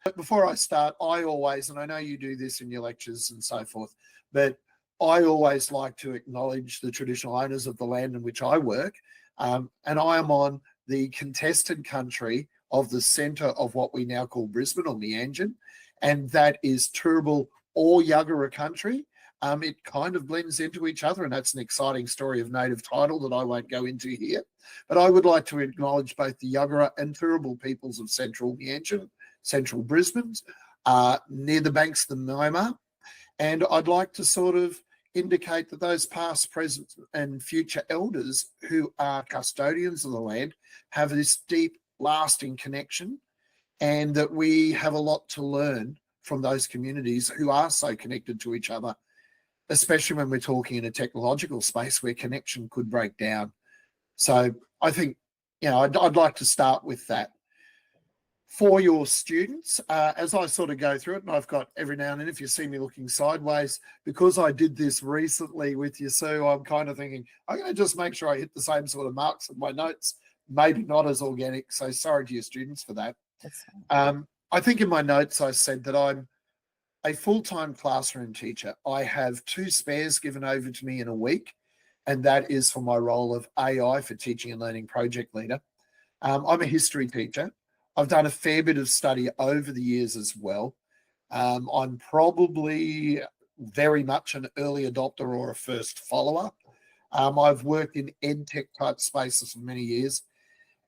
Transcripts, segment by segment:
But before I start, I always, and I know you do this in your lectures and so forth, but I always like to acknowledge the traditional owners of the land in which I work. And I am on the contested country of the centre of what we now call Brisbane or Meanjin, and that is Turrbal or Yuggera country. It kind of blends into each other, and that's an exciting story of native title that I won't go into here. But I would like to acknowledge both the Yuggera and Turrbal peoples of central Meanjin, central Brisbane, near the banks of the Myanmar. And I'd like to sort of indicate that those past, present, and future elders who are custodians of the land have this deep, lasting connection, and that we have a lot to learn from those communities who are so connected to each other, especially when we're talking in a technological space where connection could break down. So I think, I'd like to start with that. For your students, as I sort of go through it, and I've got every now and then, if you see me looking sideways, because I did this recently with you, Sue, I'm kind of thinking, I'm going to just make sure I hit the same sort of marks in my notes, maybe not as organic. So sorry to your students for that. I think in my notes, I said that I'm a full-time classroom teacher. I have 2 spares given over to me in a week, and that is for my role of AI for Teaching and Learning Project Leader. I'm a history teacher. I've done a fair bit of study over the years as well. I'm probably very much an early adopter or a first follower. I've worked in EdTech type spaces for many years.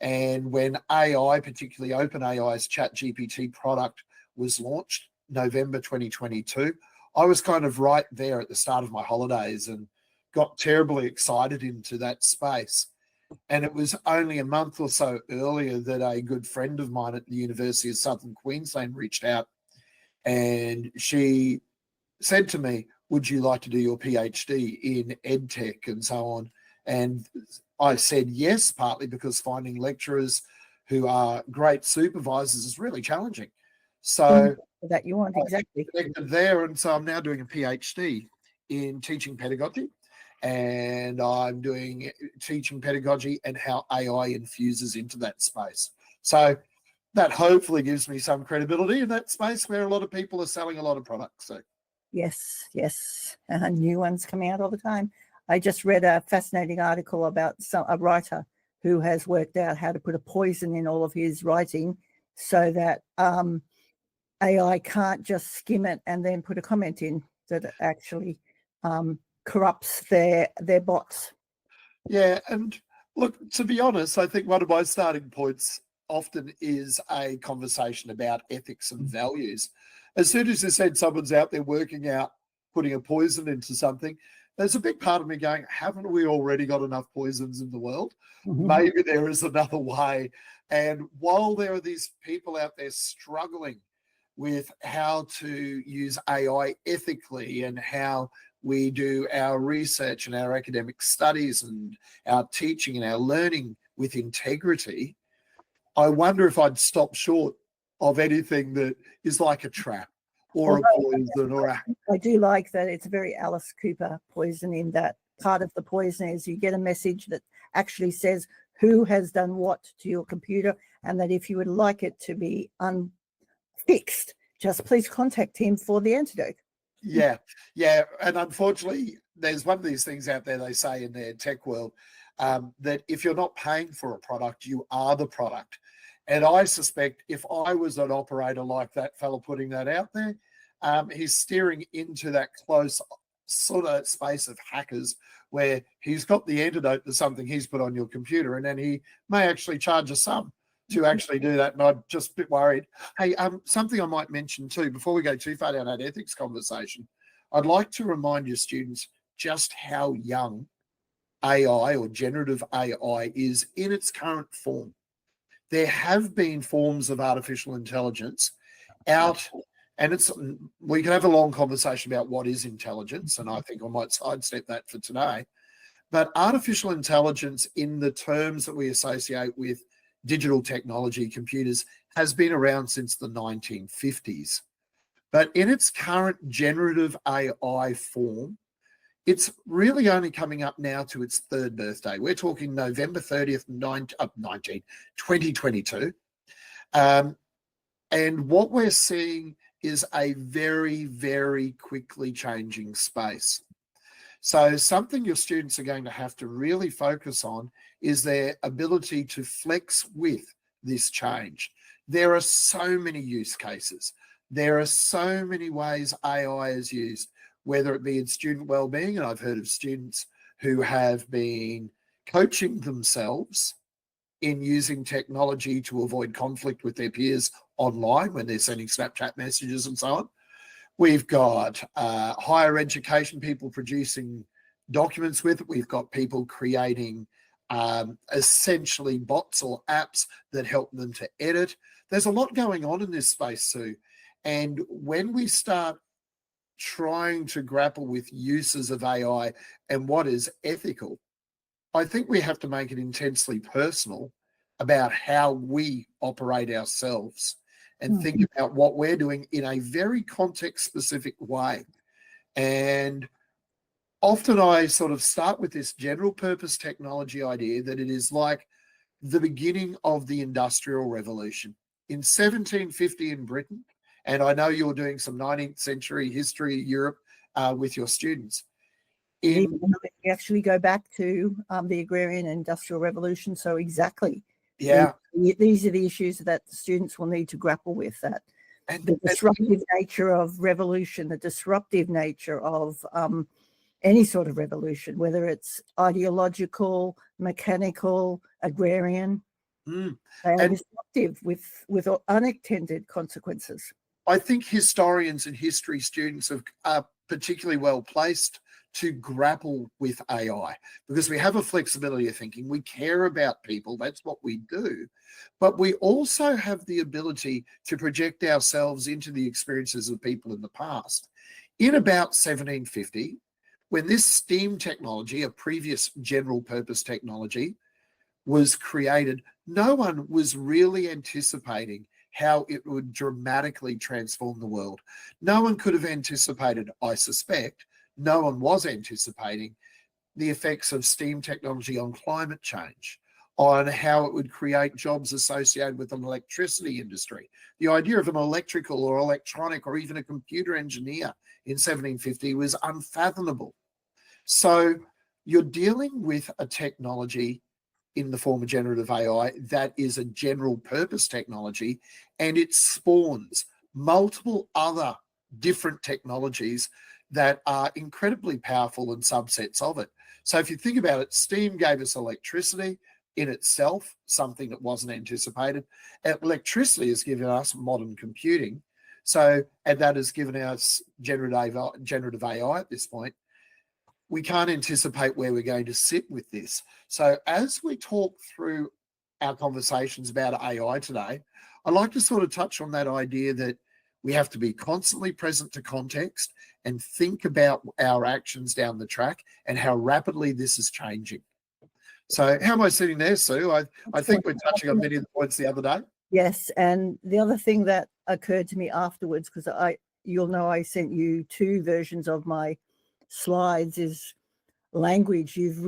And when AI, particularly OpenAI's ChatGPT product, was launched, November 2022, I was kind of right there at the start of my holidays and got terribly excited into that space. And it was only a month or so earlier that a good friend of mine at the University of Southern Queensland reached out, and she said to me, would you like to do your PhD in EdTech and so on? And I said yes, partly because finding lecturers who are great supervisors is really challenging. So that you want, exactly. Connected there, and so I'm now doing a PhD in teaching pedagogy, and I'm doing teaching pedagogy and how AI infuses into that space. So that hopefully gives me some credibility in that space where a lot of people are selling a lot of products. So yes, new ones coming out all the time. I just read a fascinating article about a writer who has worked out how to put a poison in all of his writing so that AI can't just skim it and then put a comment in, that it actually corrupts their bots. Yeah, and look, to be honest, I think one of my starting points often is a conversation about ethics and values. As soon as you said someone's out there working out putting a poison into something, there's a big part of me going, haven't we already got enough poisons in the world? Mm-hmm. Maybe there is another way. And while there are these people out there struggling with how to use AI ethically and how we do our research and our academic studies and our teaching and our learning with integrity, I wonder if I'd stop short of anything that is like a trap or a poison or a... I do like that it's a very Alice Cooper poison, in that part of the poison is you get a message that actually says who has done what to your computer, and that if you would like it to be fixed, just please contact him for the antidote. Yeah. And unfortunately, there's one of these things out there, they say in their tech world, that if you're not paying for a product, you are the product. And I suspect if I was an operator like that fellow putting that out there, he's steering into that close sort of space of hackers where he's got the antidote to something he's put on your computer, and then he may actually charge a sum to actually do that. And I'm just a bit worried. Hey, something I might mention too, before we go too far down that ethics conversation, I'd like to remind your students just how young AI or generative AI is in its current form. There have been forms of artificial intelligence out, and we can have a long conversation about what is intelligence, and I think I might sidestep that for today. But artificial intelligence, in the terms that we associate with digital technology, computers, has been around since the 1950s. But in its current generative AI form, it's really only coming up now to its 3rd birthday. We're talking November 30th, 2022. And what we're seeing is a very, very quickly changing space. So something your students are going to have to really focus on is their ability to flex with this change. There are so many use cases. There are so many ways AI is used, whether it be in student wellbeing, and I've heard of students who have been coaching themselves in using technology to avoid conflict with their peers online when they're sending Snapchat messages and so on. We've got higher education people producing documents with it. We've got people creating essentially bots or apps that help them to edit. There's a lot going on in this space, Sue. And when we start trying to grapple with uses of AI and what is ethical, I think we have to make it intensely personal about how we operate ourselves and think about what we're doing in a very context-specific way. And often I sort of start with this general purpose technology idea that it is like the beginning of the Industrial Revolution. In 1750 in Britain, and I know you're doing some 19th century history Europe with your students. We actually go back to the agrarian and industrial revolution. So exactly. Yeah. These are the issues that the students will need to grapple with, that the disruptive nature of revolution, the disruptive nature of any sort of revolution, whether it's ideological, mechanical, agrarian, they are disruptive with unintended consequences. I think historians and history students are particularly well placed to grapple with AI because we have a flexibility of thinking. We care about people. That's what we do. But we also have the ability to project ourselves into the experiences of people in the past. In about 1750, when this steam technology, a previous general purpose technology, was created, no one was really anticipating how it would dramatically transform the world. No one could have anticipated, I suspect, no one was anticipating the effects of steam technology on climate change, on how it would create jobs associated with an electricity industry. The idea of an electrical or electronic or even a computer engineer in 1750 was unfathomable. So you're dealing with a technology in the form of generative AI that is a general purpose technology, and it spawns multiple other different technologies that are incredibly powerful and subsets of it. So if you think about it, steam gave us electricity in itself, something that wasn't anticipated. Electricity has given us modern computing. So, and that has given us generative AI at this point. We can't anticipate where we're going to sit with this. So as we talk through our conversations about AI today, I'd like to sort of touch on that idea that we have to be constantly present to context and think about our actions down the track and how rapidly this is changing. So how am I sitting there, Sue? I think we're touching on many of the points the other day. Yes, and the other thing that occurred to me afterwards, because you'll know I sent you 2 versions of my slides, is language. You've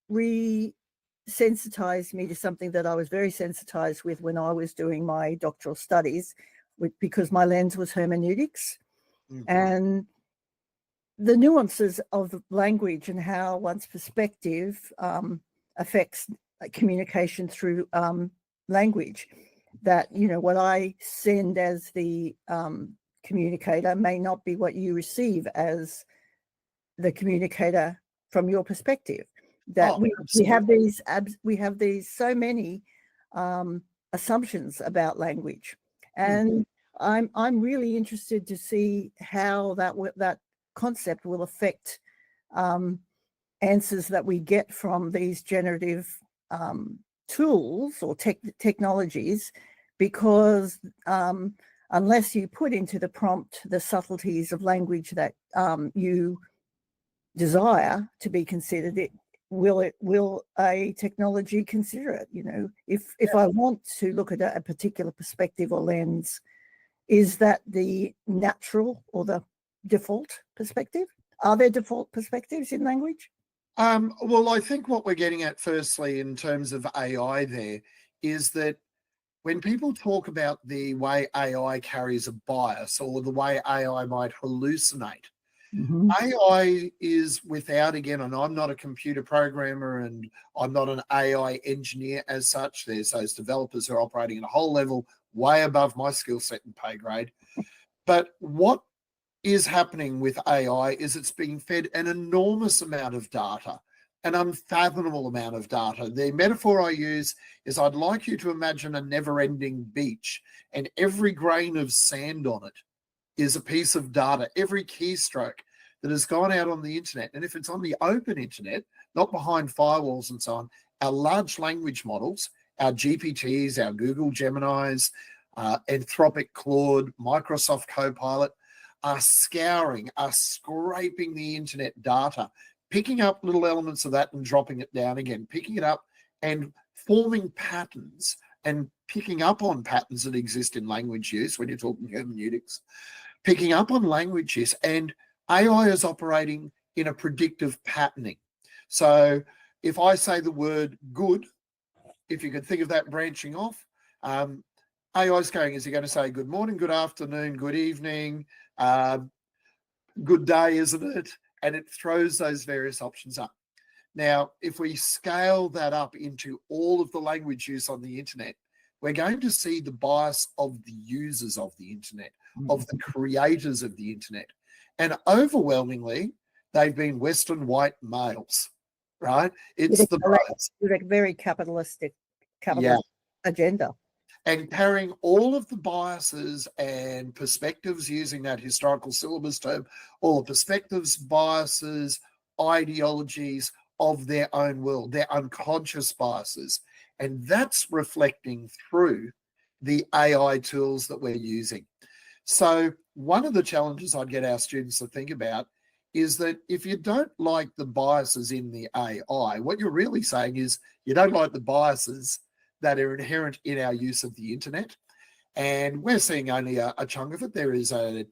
re-sensitized me to something that I was very sensitized with when I was doing my doctoral studies, because my lens was hermeneutics. And the nuances of language and how one's perspective affects communication through language. That, you know, what I send as the communicator may not be what you receive as the communicator from your perspective. That we have these so many assumptions about language, and I'm really interested to see how that concept will affect answers that we get from these generative tools or technologies, because unless you put into the prompt the subtleties of language that you desire to be considered, will a technology consider it? You know, if I want to look at a particular perspective or lens, is that the natural or the default perspective? Are there default perspectives in language? Well, I think what we're getting at firstly in terms of AI there is that when people talk about the way AI carries a bias or the way AI might hallucinate, Mhm. AI is without, again, and I'm not a computer programmer and I'm not an AI engineer as such. There's those developers who are operating at a whole level way above my skill set and pay grade. But what is happening with AI is it's being fed an enormous amount of data, an unfathomable amount of data. The metaphor I use is I'd like you to imagine a never-ending beach, and every grain of sand on it is a piece of data, every keystroke that has gone out on the internet. And if it's on the open internet, not behind firewalls and so on, our large language models, our GPTs, our Google Geminis, Anthropic Claude, Microsoft Copilot, are scouring, are scraping the internet data, picking up little elements of that and dropping it down again, picking it up and forming patterns and picking up on patterns that exist in language use when you're talking hermeneutics, picking up on language use. And AI is operating in a predictive patterning. So if I say the word good, if you could think of that branching off, AI is going, is he going to say good morning, good afternoon, good evening, good day, isn't it? And it throws those various options up. Now, if we scale that up into all of the language use on the internet, we're going to see the bias of the users of the internet, of the creators of the internet. And overwhelmingly, they've been Western white males, right? It's the bias. With a very capitalistic Yeah. agenda. And carrying all of the biases and perspectives, using that historical syllabus term, all the perspectives, biases, ideologies of their own world, their unconscious biases. And that's reflecting through the AI tools that we're using. So one of the challenges I'd get our students to think about is that if you don't like the biases in the AI, what you're really saying is you don't like the biases that are inherent in our use of the internet. And we're seeing only a chunk of it. There is a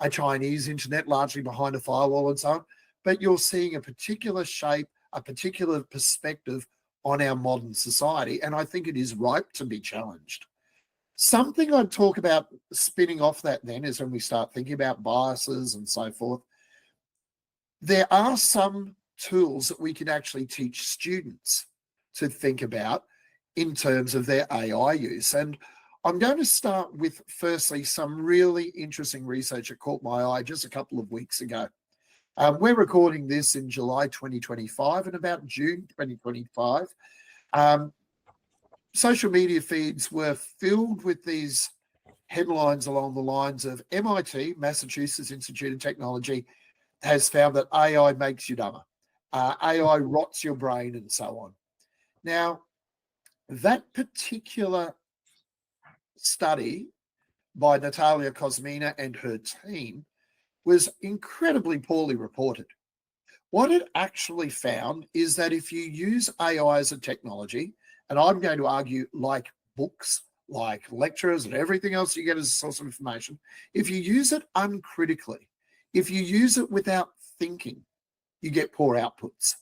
Chinese internet largely behind a firewall and so on, but you're seeing a particular shape, a particular perspective on our modern society. And I think it is ripe to be challenged. Something I'd talk about spinning off that then is when we start thinking about biases and so forth. There are some tools that we can actually teach students to think about in terms of their AI use. And I'm going to start with, firstly, some really interesting research that caught my eye just a couple of weeks ago. We're recording this in July 2025, and about June 2025, social media feeds were filled with these headlines along the lines of MIT, Massachusetts Institute of Technology, has found that AI makes you dumber. AI rots your brain and so on. Now, that particular study by Natalia Kosmina and her team was incredibly poorly reported. What it actually found is that if you use AI as a technology, and I'm going to argue like books, like lectures and everything else you get as a source of information, if you use it uncritically, if you use it without thinking, you get poor outputs.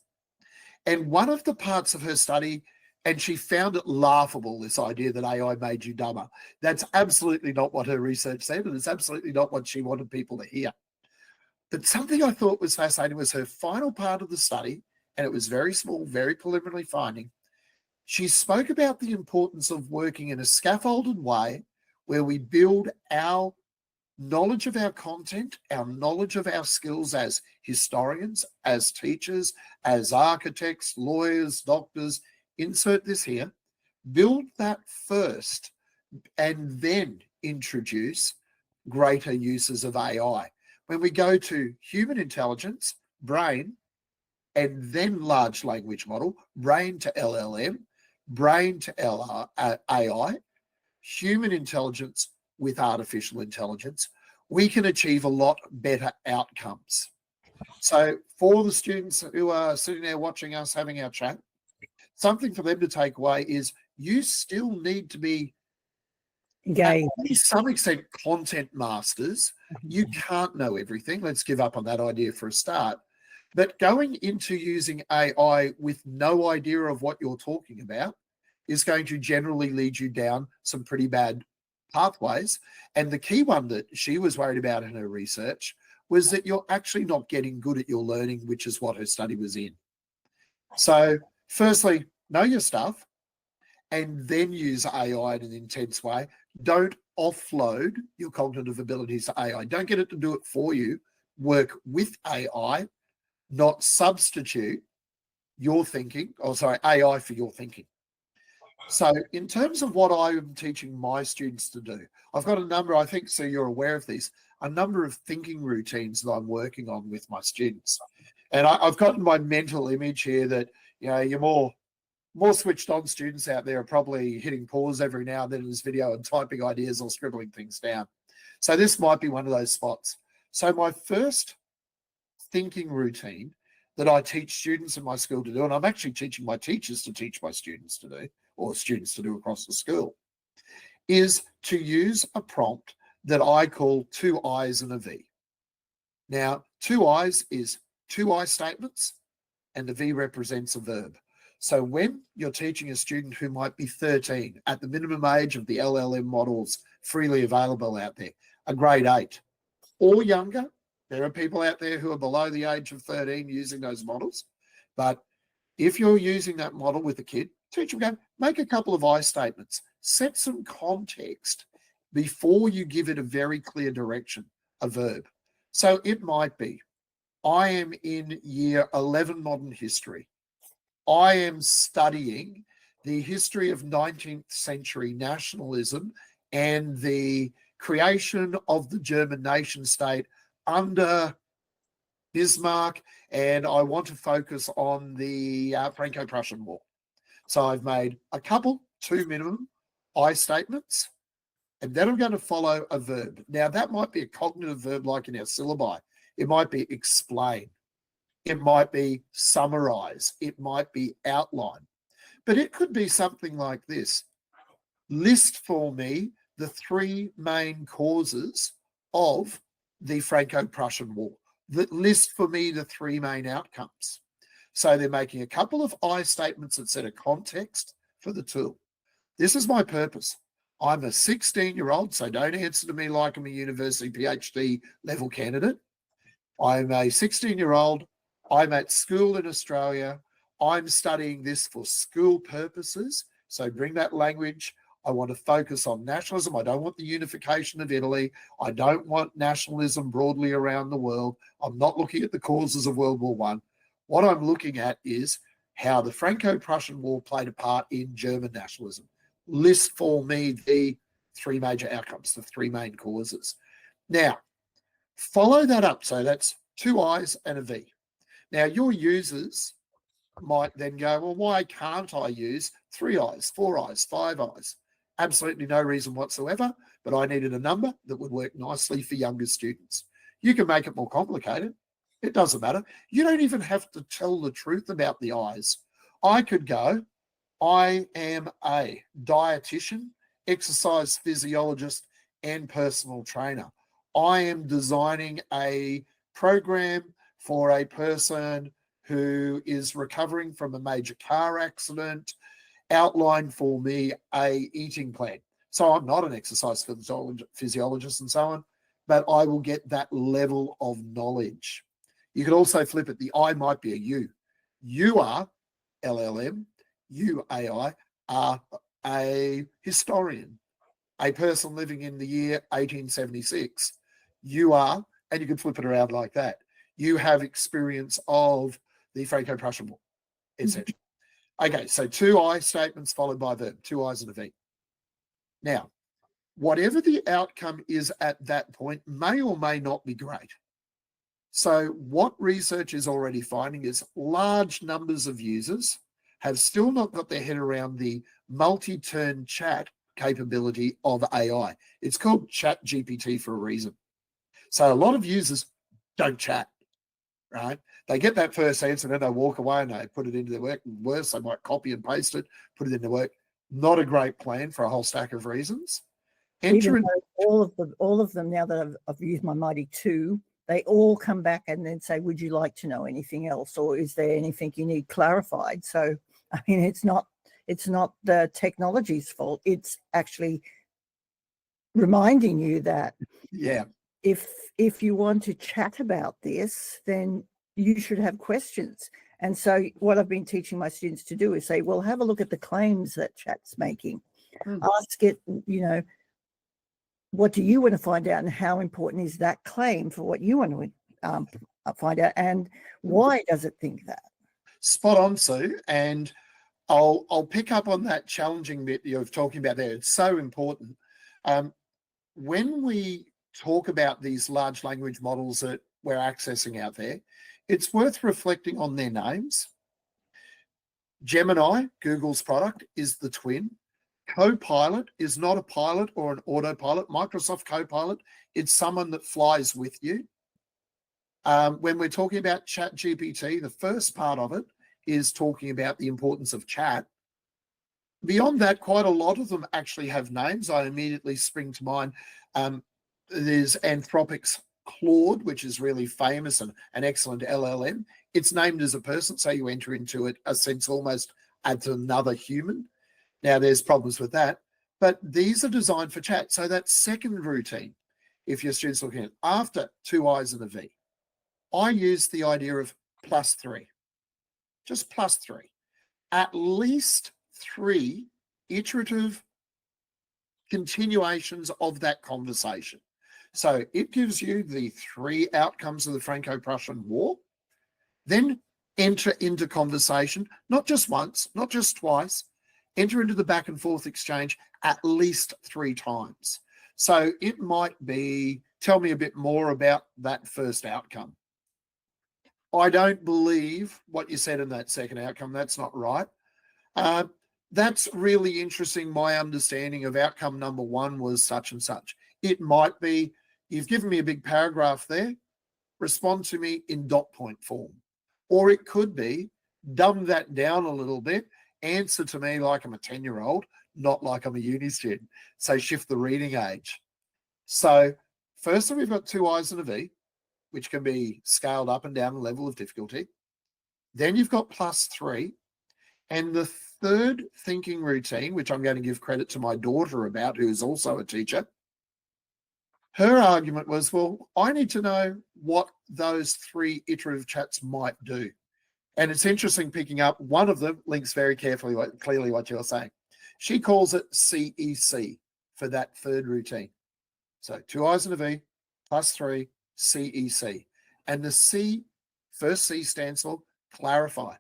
And one of the parts of her study, and she found it laughable, this idea that AI made you dumber. That's absolutely not what her research said, and it's absolutely not what she wanted people to hear. But something I thought was fascinating was her final part of the study, and it was very small, very preliminary finding. She spoke about the importance of working in a scaffolded way where we build our knowledge of our content, our knowledge of our skills as historians, as teachers, as architects, lawyers, doctors, insert this here, build that first and then introduce greater uses of AI. When we go to human intelligence, brain, and then large language model, brain to LLM, brain to AI, human intelligence with artificial intelligence, we can achieve a lot better outcomes. So for the students who are sitting there watching us having our chat, something for them to take away is you still need to be, to some extent, content masters. You can't know everything. Let's give up on that idea for a start. But going into using AI with no idea of what you're talking about is going to generally lead you down some pretty bad pathways. And the key one that she was worried about in her research was that you're actually not getting good at your learning, which is what her study was in. So firstly, know your stuff and then use AI in an intense way. Don't offload your cognitive abilities to AI. Don't get it to do it for you. Work with AI, not substitute your thinking, AI for your thinking. So in terms of what I am teaching my students to do, I've got a number, I think, so you're aware of these, a number of thinking routines that I'm working on with my students. And I've gotten my mental image here that, you're more switched on students out there are probably hitting pause every now and then in this video and typing ideas or scribbling things down. So this might be one of those spots. So my first thinking routine that I teach students in my school to do, and I'm actually teaching my teachers to teach my students to do, or students to do across the school, is to use a prompt that I call 2 I's and a V. Now, 2 I's is 2 I statements, and the V represents a verb. So when you're teaching a student who might be 13, at the minimum age of the LLM models freely available out there, a grade 8 or younger, there are people out there who are below the age of 13 using those models. But if you're using that model with a kid, teach them, go, make a couple of I statements, set some context before you give it a very clear direction, a verb. So it might be, I am in year 11 modern history. I am studying the history of 19th century nationalism and the creation of the German nation state under Bismarck, and I want to focus on the Franco-Prussian War. So I've made a couple, 2 minimum, I statements, and then I'm going to follow a verb. Now, that might be a cognitive verb like in our syllabi. It might be explain. It might be summarize. It might be outline. But it could be something like this. List for me the 3 main causes of the Franco-Prussian War. List for me the 3 main outcomes. So they're making a couple of I statements that set a context for the tool. This is my purpose. I'm a 16-year-old, so don't answer to me like I'm a university PhD level candidate. I'm a 16-year-old. I'm at school in Australia. I'm studying this for school purposes. So bring that language. I want to focus on nationalism. I don't want the unification of Italy. I don't want nationalism broadly around the world. I'm not looking at the causes of World War I. What I'm looking at is how the Franco-Prussian War played a part in German nationalism. List for me the 3 major outcomes, the 3 main causes. Now, follow that up. So that's 2 I's and a V. Now, your users might then go, well, why can't I use 3 I's, 4 I's, 5 I's? Absolutely no reason whatsoever, but I needed a number that would work nicely for younger students. You can make it more complicated. It doesn't matter. You don't even have to tell the truth about the I's. I could go, I am a dietitian, exercise physiologist, and personal trainer. I am designing a program for a person who is recovering from a major car accident. Outline for me a eating plan. So I'm not an exercise physiologist and so on, but I will get that level of knowledge. You could also flip it. The I might be a you. You are LLM, you AI are a historian, a person living in the year 1876. You are, and you can flip it around like that. You have experience of the Franco-Prussian War, etc. Okay, so 2 I statements followed by a verb, 2 I's and a V. Now, whatever the outcome is at that point may or may not be great. So what research is already finding is large numbers of users have still not got their head around the multi-turn chat capability of AI. It's called Chat GPT for a reason. So a lot of users don't chat, right? They get that first answer and then they walk away and they put it into their work. Worse, they might copy and paste it, put it into work. Not a great plan for a whole stack of reasons. Even though all of them now that I've used my Mighty 2, they all come back and then say, would you like to know anything else? Or is there anything you need clarified? So, I mean, it's not It's not the technology's fault. It's actually reminding you that Yeah. if you want to chat about this, then you should have questions. And so what I've been teaching my students to do is say, well, have a look at the claims that chat's making. Ask it, what do you want to find out, and how important is that claim for what you want to find out, and why does it think that? Spot on, Sue. And I'll pick up on that challenging bit you're talking about there. It's so important. When we talk about these large language models that we're accessing out there, it's worth reflecting on their names. Gemini, Google's product, is the twin. Copilot is not a pilot or an autopilot. Microsoft Copilot, it's someone that flies with you. When we're talking about ChatGPT, the first part of it is talking about the importance of chat. Beyond that, quite a lot of them actually have names. I immediately spring to mind. There's Anthropic's Claude, which is really famous and an excellent LLM. It's named as a person, so you enter into it a sense almost as another human. Now, there's problems with that, but these are designed for chat. So that second routine, if your student's looking at after 2 I's and a V, I use the idea of +3, just +3. At least 3 iterative continuations of that conversation. So it gives you the 3 outcomes of the Franco-Prussian War, then enter into conversation, not just once, not just twice, enter into the back and forth exchange at least 3 times. So it might be, tell me a bit more about that first outcome. I don't believe what you said in that second outcome. That's not right. That's really interesting. My understanding of outcome number 1 was such and such. It might be, you've given me a big paragraph there, respond to me in dot point form. Or it could be, dumb that down a little bit, answer to me like I'm a 10-year-old, not like I'm a uni student. So shift the reading age. So firstly, we've got 2 I's and a V, which can be scaled up and down the level of difficulty. Then you've got +3. And the third thinking routine, which I'm going to give credit to my daughter about, who is also a teacher, her argument was, well, I need to know what those 3 iterative chats might do. And it's interesting picking up, one of them links very clearly what you're saying. She calls it CEC for that third routine. So 2 I's and a V, +3, CEC. And the C, first C stands for clarify.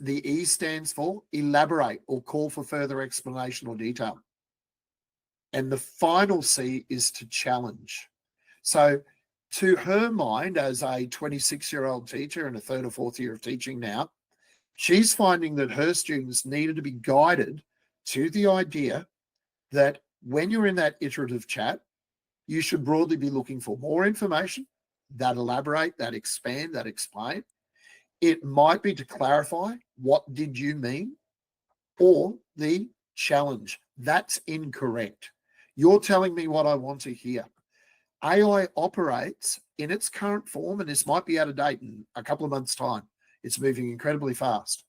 The E stands for elaborate or call for further explanation or detail. And the final C is to challenge. So to her mind, as a 26-year-old teacher in a 3rd or 4th year of teaching now, she's finding that her students needed to be guided to the idea that when you're in that iterative chat, you should broadly be looking for more information, that elaborate, that expand, that explain. It might be to clarify, what did you mean? Or the challenge, that's incorrect. You're telling me what I want to hear. AI operates in its current form, and this might be out of date in a couple of months' time. It's moving incredibly fast.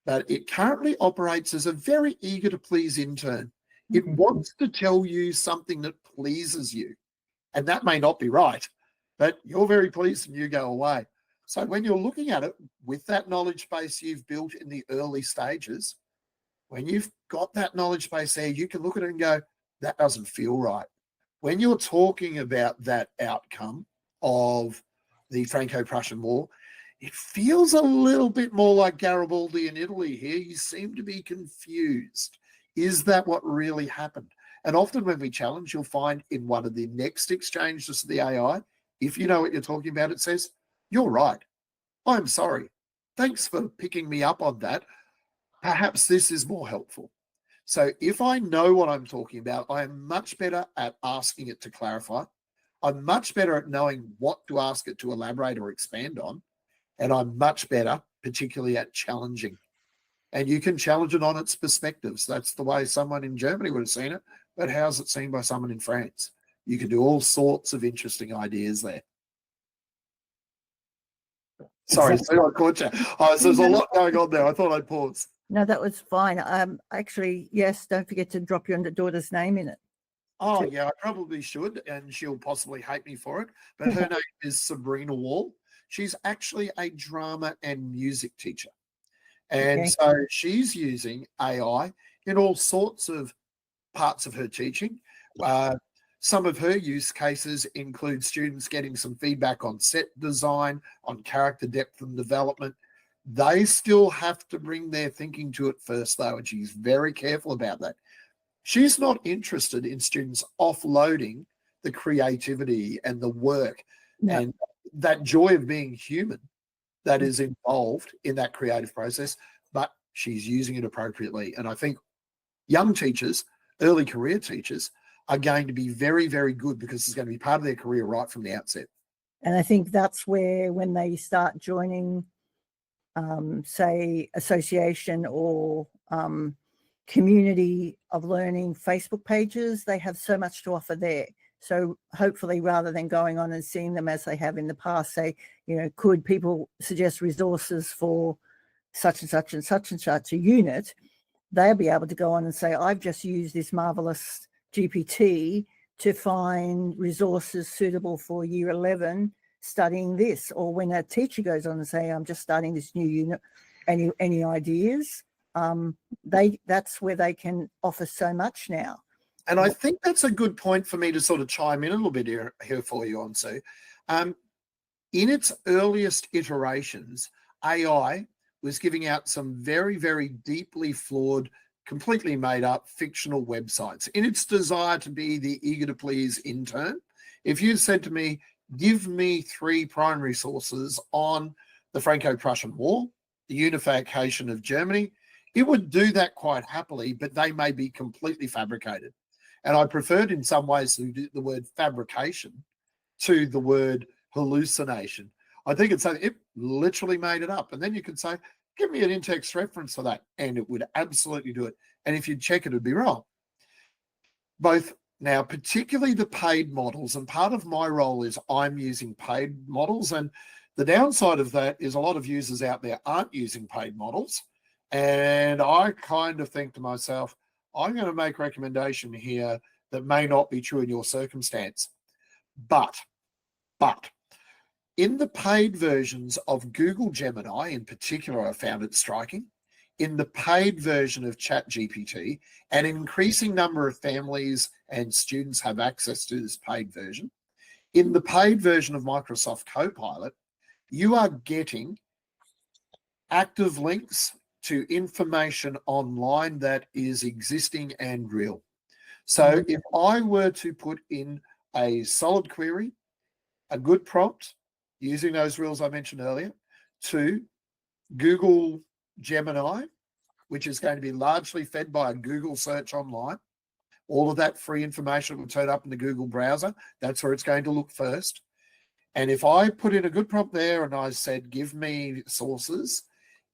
But it currently operates as a very eager to please intern. It wants to tell you something that pleases you. And that may not be right, but you're very pleased and you go away. So when you're looking at it with that knowledge base you've built in the early stages, when you've got that knowledge base there, you can look at it and go, that doesn't feel right. When you're talking about that outcome of the Franco-Prussian War, it feels a little bit more like Garibaldi in Italy here. You seem to be confused. Is that what really happened? And often when we challenge, you'll find in one of the next exchanges of the AI, if you know what you're talking about, it says, you're right. I'm sorry. Thanks for picking me up on that. Perhaps this is more helpful. So if I know what I'm talking about, I'm much better at asking it to clarify. I'm much better at knowing what to ask it to elaborate or expand on. And I'm much better, particularly at challenging. And you can challenge it on its perspectives. That's the way someone in Germany would have seen it. But how's it seen by someone in France? You can do all sorts of interesting ideas there. Sorry, Exactly. Sue, I caught you. So there's a lot going on there. I thought I'd pause. No, that was fine. Actually, yes, don't forget to drop your daughter's name in it. Oh, yeah, I probably should, and she'll possibly hate me for it. But her name is Sabrina Wall. She's actually a drama and music teacher. And Okay. so she's using AI in all sorts of parts of her teaching. Some of her use cases include students getting some feedback on set design, on character depth and development. They still have to bring their thinking to it first, though, and she's very careful about that. She's not interested in students offloading the creativity and the work No. and that joy of being human that is involved in that creative process, but she's using it appropriately. And I think young teachers, early career teachers, are going to be very, very good because it's going to be part of their career right from the outset. And I think that's where, when they start joining, say, association or community of learning Facebook pages, they have so much to offer there. So hopefully, rather than going on and seeing them as they have in the past, say, could people suggest resources for such and such and such and such a unit, they'll be able to go on and say, I've just used this marvelous GPT to find resources suitable for year 11 studying this. Or when a teacher goes on and say, I'm just starting this new unit, any ideas? That's where they can offer so much now. And I think that's a good point for me to sort of chime in a little bit here for you on, Sue. In its earliest iterations, AI was giving out some very, very deeply flawed, completely made up fictional websites. In its desire to be the eager to please intern, if you said to me, give me 3 primary sources on the Franco-Prussian War, the unification of Germany, it would do that quite happily, but they may be completely fabricated. And I preferred in some ways the word fabrication to the word hallucination. I think it's something, it literally made it up. And then you could say, give me an in-text reference for that. And it would absolutely do it. And if you check it, it'd be wrong. Both now, particularly the paid models, and part of my role is I'm using paid models. And the downside of that is a lot of users out there aren't using paid models. And I kind of think to myself, I'm going to make a recommendation here that may not be true in your circumstance. But in the paid versions of Google Gemini in particular, I found it striking. In the paid version of ChatGPT, an increasing number of families and students have access to this paid version. In the paid version of Microsoft Copilot, you are getting active links to information online that is existing and real. So if I were to put in a solid query, a good prompt, using those rules I mentioned earlier, to Google Gemini, which is going to be largely fed by a Google search online, all of that free information will turn up in the Google browser. That's where it's going to look first. And if I put in a good prompt there and I said, give me sources,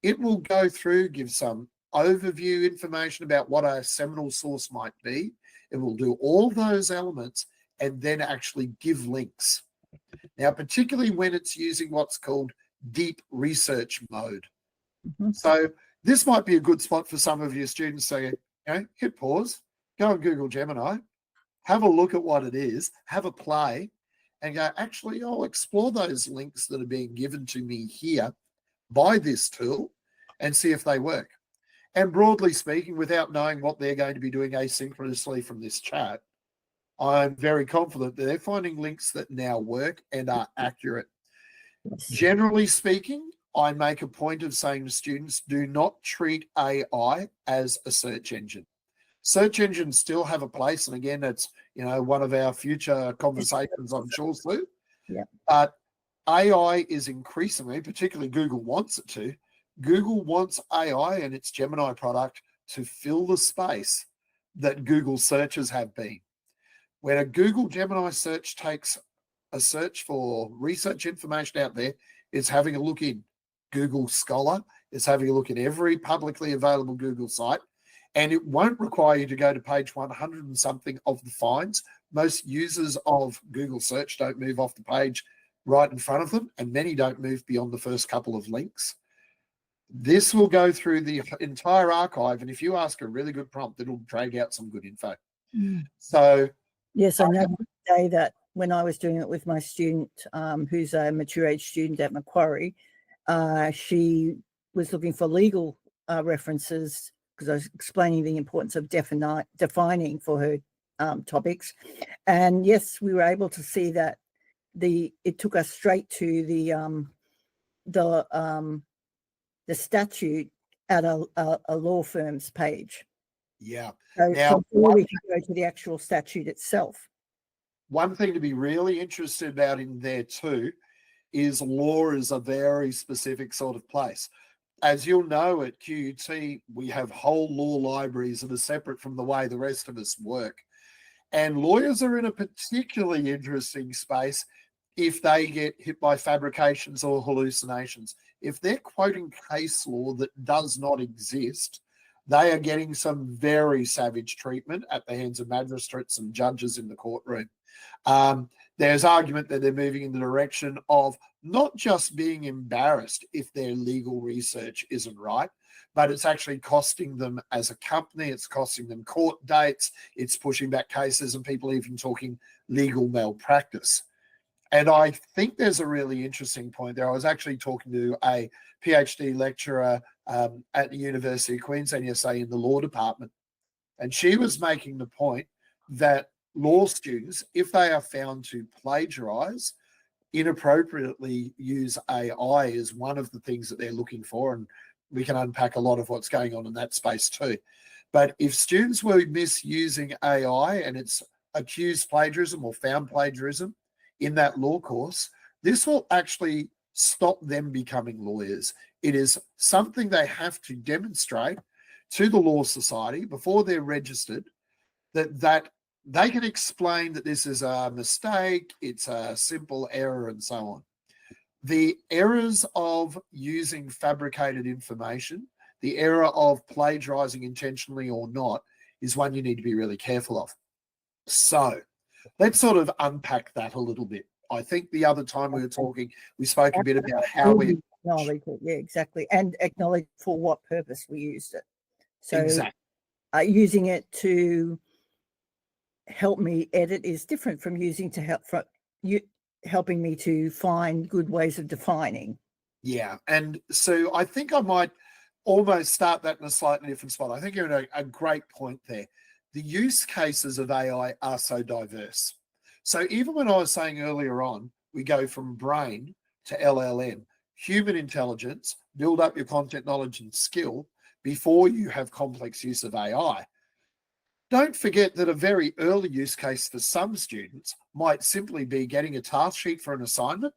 it will go through, give some overview information about what a seminal source might be. It will do all those elements and then actually give links. Now, particularly when it's using what's called deep research mode. So this might be a good spot for some of your students to hit pause, go on Google Gemini, have a look at what it is, have a play, and go, actually, I'll explore those links that are being given to me here by this tool and see if they work. And broadly speaking, without knowing what they're going to be doing asynchronously from this chat, I'm very confident that they're finding links that now work and are accurate. Generally speaking, I make a point of saying to students, do not treat AI as a search engine. Search engines still have a place. And again, that's, one of our future conversations, I'm sure, Sue. Yeah. But AI is increasingly, particularly Google wants it to, Google wants AI and its Gemini product to fill the space that Google searches have been. When a Google Gemini search takes a search for research information out there, it's having a look in Google Scholar, it's having a look at every publicly available Google site, and it won't require you to go to page 100 and something of the finds. Most users of Google search don't move off the page right in front of them, and many don't move beyond the first couple of links. This will go through the entire archive, and if you ask a really good prompt, it'll drag out some good info. So yes, I know today that when I was doing it with my student, who's a mature age student at Macquarie, she was looking for legal references because I was explaining the importance of defining for her topics. And yes, we were able to see that it took us straight to the statute at a law firm's page. yeah. So Now, we can go to the actual statute itself. One thing to be really interested about in there too is law is a very specific sort of place. As you'll know, at QUT, we have whole law libraries that are separate from the way the rest of us work. And lawyers are in a particularly interesting space if they get hit by fabrications or hallucinations. If they're quoting case law that does not exist, they are getting some very savage treatment at the hands of magistrates and judges in the courtroom. There's argument that they're moving in the direction of not just being embarrassed if their legal research isn't right, but it's actually costing them as a company, it's costing them court dates, it's pushing back cases, and people even talking legal malpractice. And I think there's a really interesting point there. I was actually talking to a PhD lecturer at the University of Queensland yesterday in the law department, and she was making the point that law students, if they are found to plagiarize, inappropriately use AI is one of the things that they're looking for, and we can unpack a lot of what's going on in that space too. But if students were misusing AI and it's accused plagiarism or found plagiarism in that law course, this will actually stop them becoming lawyers. It is something they have to demonstrate to the Law Society before they're registered, that they can explain that this is a mistake, it's a simple error, and so on. The errors of using fabricated information, the error of plagiarizing intentionally or not, is one you need to be really careful of. So let's sort of unpack that a little bit. I think the other time we were talking, we spoke a bit about how we acknowledge it. Yeah, exactly. And acknowledge for what purpose we used it. So exactly. Using it to help me edit is different from using to helping me to find good ways of defining. Yeah. And so I think I might almost start that in a slightly different spot. I think you're in a great point there. The use cases of AI are so diverse. So even when I was saying earlier on, we go from brain to LLM, human intelligence, build up your content knowledge and skill before you have complex use of AI. Don't forget that a very early use case for some students might simply be getting a task sheet for an assignment,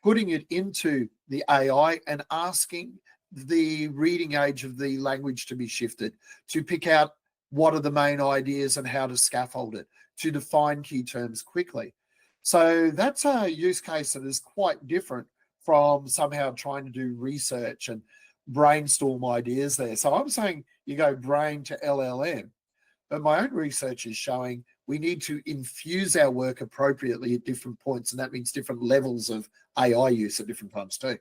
putting it into the AI and asking the reading age of the language to be shifted, to pick out what are the main ideas and how to scaffold it, to define key terms quickly. So that's a use case that is quite different from somehow trying to do research and brainstorm ideas there. So I'm saying you go brain to LLM, but my own research is showing we need to infuse our work appropriately at different points, and that means different levels of AI use at different times too.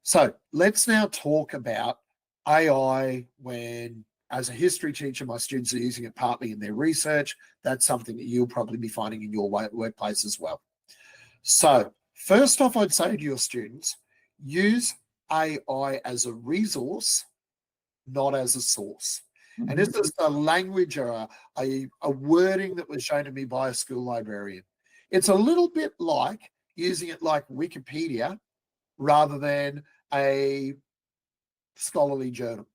So let's now talk about AI when, as a history teacher, my students are using it partly in their research. That's something that you'll probably be finding in your workplace as well. So first off, I'd say to your students, use AI as a resource, not as a source. And this is a language or a wording that was shown to me by a school librarian. It's a little bit like using it like Wikipedia rather than a scholarly journal,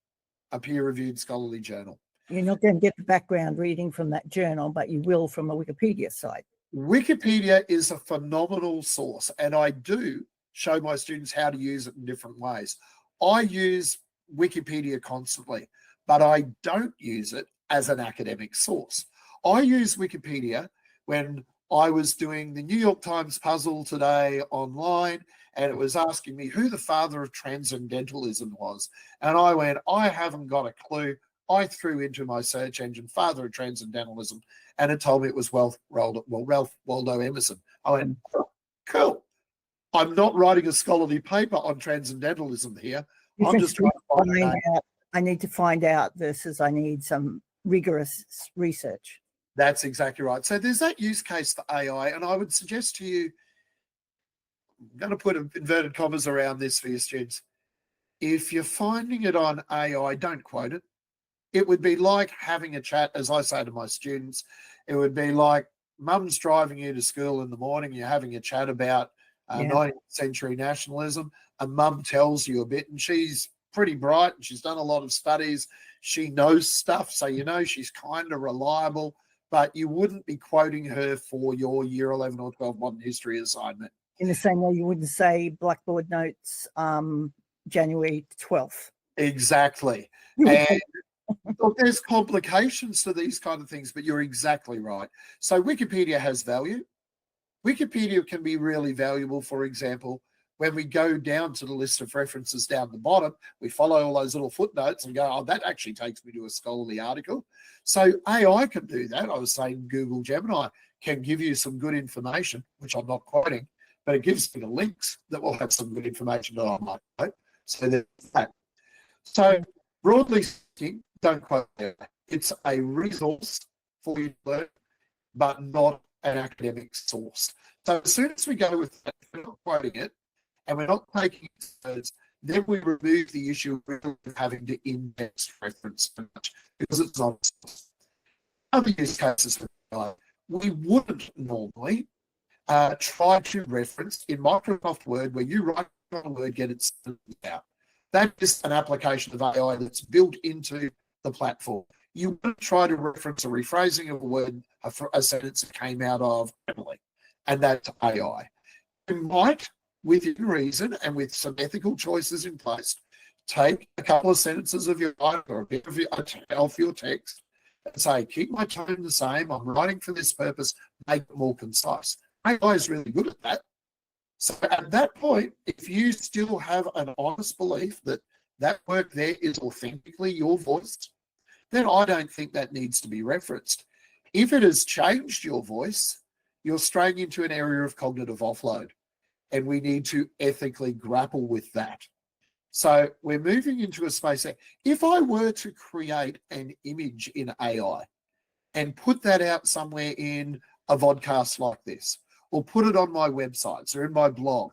a peer-reviewed scholarly journal. You're not going to get the background reading from that journal, but you will from a Wikipedia site. Wikipedia is a phenomenal source, and I do show my students how to use it in different ways. I use Wikipedia constantly, but I don't use it as an academic source. I use Wikipedia when I was doing the New York Times puzzle today online, and it was asking me who the father of transcendentalism was. And I went, I haven't got a clue. I threw into my search engine, father of transcendentalism, and it told me it was Ralph Waldo Emerson. I went, cool. I'm not writing a scholarly paper on transcendentalism here. I'm just trying to find out. I need to find out versus I need some rigorous research. That's exactly right. So there's that use case for AI, and I would suggest to you, I'm going to put inverted commas around this for your students. If you're finding it on AI, don't quote it. It would be like having a chat, as I say to my students, it would be like mum's driving you to school in the morning, you're having a chat about 19th century nationalism, and mum tells you a bit, and she's pretty bright, and she's done a lot of studies, she knows stuff, so you know she's kind of reliable, but you wouldn't be quoting her for your year 11 or 12 modern history assignment. In the same way you wouldn't say Blackboard notes January 12th. Exactly. And look, there's complications to these kind of things, but you're exactly right. So Wikipedia has value. Wikipedia can be really valuable. For example, when we go down to the list of references down the bottom, we follow all those little footnotes and go, oh, that actually takes me to a scholarly article. So AI can do that. I was saying Google Gemini can give you some good information, which I'm not quoting, but it gives me the links that will have some good information that I might quote. So there's that. So broadly speaking, don't quote it. It's a resource for you to learn, but not an academic source. So as soon as we go with that, we're not quoting it and we're not taking its words, then we remove the issue of having to index reference so much because it's not a source. Other use cases, we wouldn't normally try to reference in Microsoft Word where you write on a word, get it out. That is an application of AI that's built into the platform. You wouldn't try to reference a rephrasing of a word, a sentence that came out of Emily, and that's AI. You might, within reason and with some ethical choices in place, take a couple of sentences of your life or a bit of your text and say, keep my tone the same, I'm writing for this purpose, make it more concise. AI is really good at that. So at that point, if you still have an honest belief that that work there is authentically your voice, then I don't think that needs to be referenced. If it has changed your voice, you're straying into an area of cognitive offload, and we need to ethically grapple with that. So we're moving into a space that if I were to create an image in AI and put that out somewhere in a vodcast like this, or put it on my websites or in my blog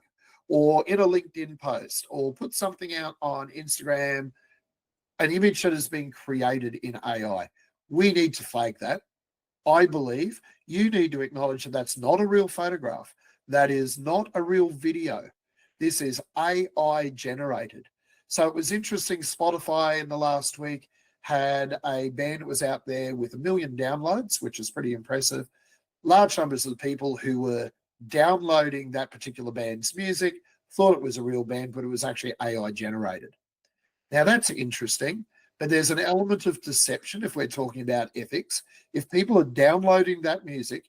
or in a LinkedIn post or put something out on Instagram, an image that has been created in AI, we need to flag that. I believe you need to acknowledge that that's not a real photograph. That is not a real video. This is AI generated. So it was interesting, Spotify in the last week had a band that was out there with 1 million downloads, which is pretty impressive. Large numbers of the people who were downloading that particular band's music thought it was a real band, but it was actually AI generated. Now that's interesting, but there's an element of deception if we're talking about ethics. If people are downloading that music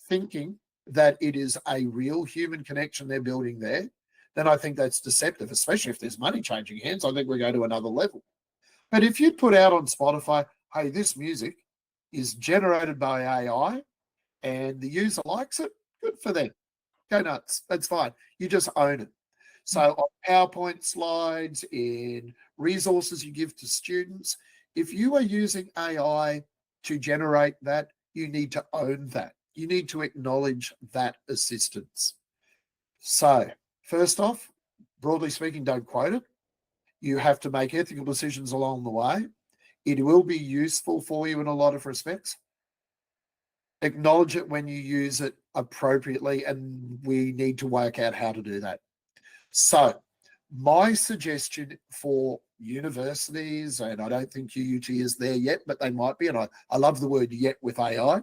thinking that it is a real human connection they're building there, then I think that's deceptive, especially if there's money changing hands. I think we go to another level. But if you put out on Spotify, hey, this music is generated by AI, and the user likes it, good for them. Go nuts. That's fine. You just own it. So on PowerPoint slides, in resources you give to students, if you are using AI to generate that, you need to own that. You need to acknowledge that assistance. So first off, broadly speaking, don't quote it. You have to make ethical decisions along the way. It will be useful for you in a lot of respects. Acknowledge it when you use it appropriately, and we need to work out how to do that. So my suggestion for universities, and I don't think QUT is there yet, but they might be, and I love the word yet with AI.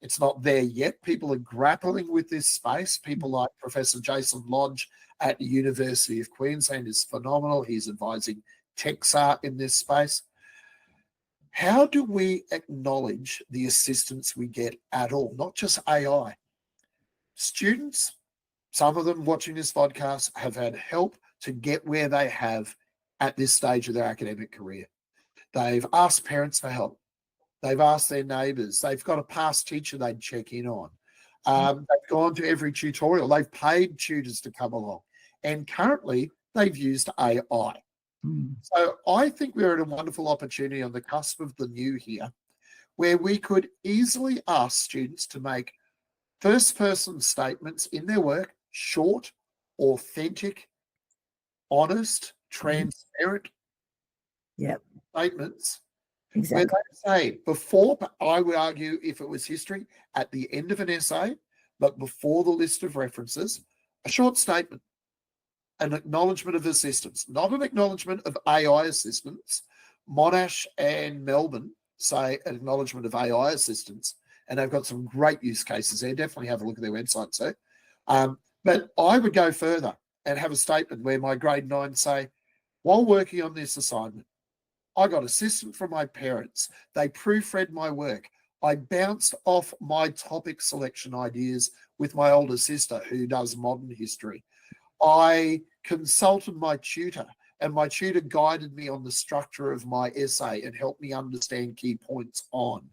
It's not there yet. People are grappling with this space. People like Professor Jason Lodge at the University of Queensland is phenomenal. He's advising TechSAR in this space. How do we acknowledge the assistance we get at all, not just AI? Students, some of them watching this podcast, have had help to get where they have at this stage of their academic career. They've asked parents for help. They've asked their neighbours. They've got a past teacher they'd check in on. They've gone to every tutorial. They've paid tutors to come along. And currently, they've used AI. So I think we're at a wonderful opportunity on the cusp of the new here, where we could easily ask students to make first-person statements in their work, short, authentic, honest, transparent statements. Exactly. Where they say, before, I would argue if it was history, at the end of an essay, but before the list of references, a short statement, an acknowledgement of assistance, not an acknowledgement of AI assistance. Monash and Melbourne say an acknowledgement of AI assistance, and they've got some great use cases there. Definitely have a look at their website, so. But I would go further and have a statement where my grade 9 say, while working on this assignment, I got assistance from my parents. They proofread my work. I bounced off my topic selection ideas with my older sister who does modern history. I consulted my tutor, and my tutor guided me on the structure of my essay and helped me understand key points on.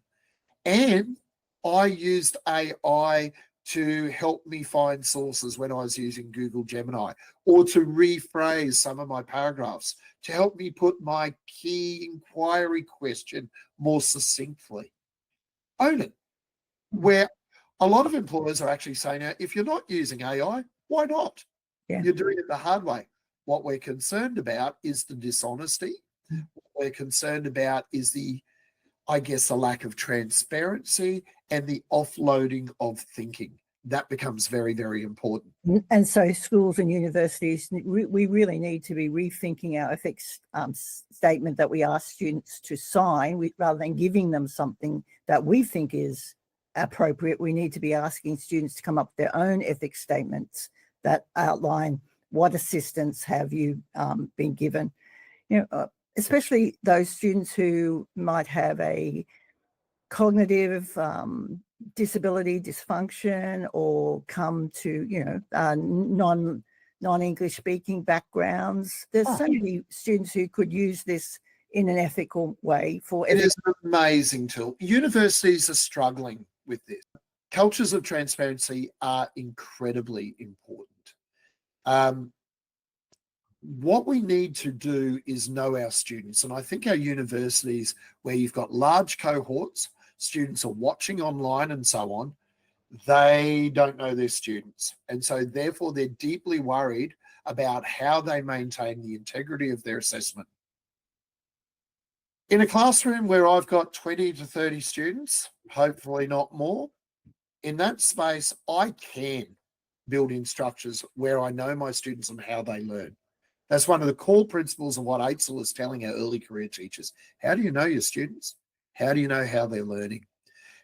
And I used AI to help me find sources when I was using Google Gemini, or to rephrase some of my paragraphs, to help me put my key inquiry question more succinctly. Own it. Where a lot of employers are actually saying, now, if you're not using AI, why not? Yeah. You're doing it the hard way. What we're concerned about is the dishonesty. What we're concerned about is the lack of transparency and the offloading of thinking. That becomes very, very important. And so schools and universities, we really need to be rethinking our ethics statement that we ask students to sign, rather than giving them something that we think is appropriate. We need to be asking students to come up with their own ethics statements that outline what assistance have you been given. Especially those students who might have a cognitive disability, dysfunction, or come to non-English speaking backgrounds. There's so many students who could use this in an ethical way. It is an amazing tool. Universities are struggling with this. Cultures of transparency are incredibly important. What we need to do is know our students. And I think our universities, where you've got large cohorts, students are watching online and so on, they don't know their students. And so therefore they're deeply worried about how they maintain the integrity of their assessment. In a classroom where I've got 20 to 30 students, hopefully not more, in that space, I can build in structures where I know my students and how they learn. That's one of the core principles of what AITSL is telling our early career teachers. How do you know your students? How do you know how they're learning?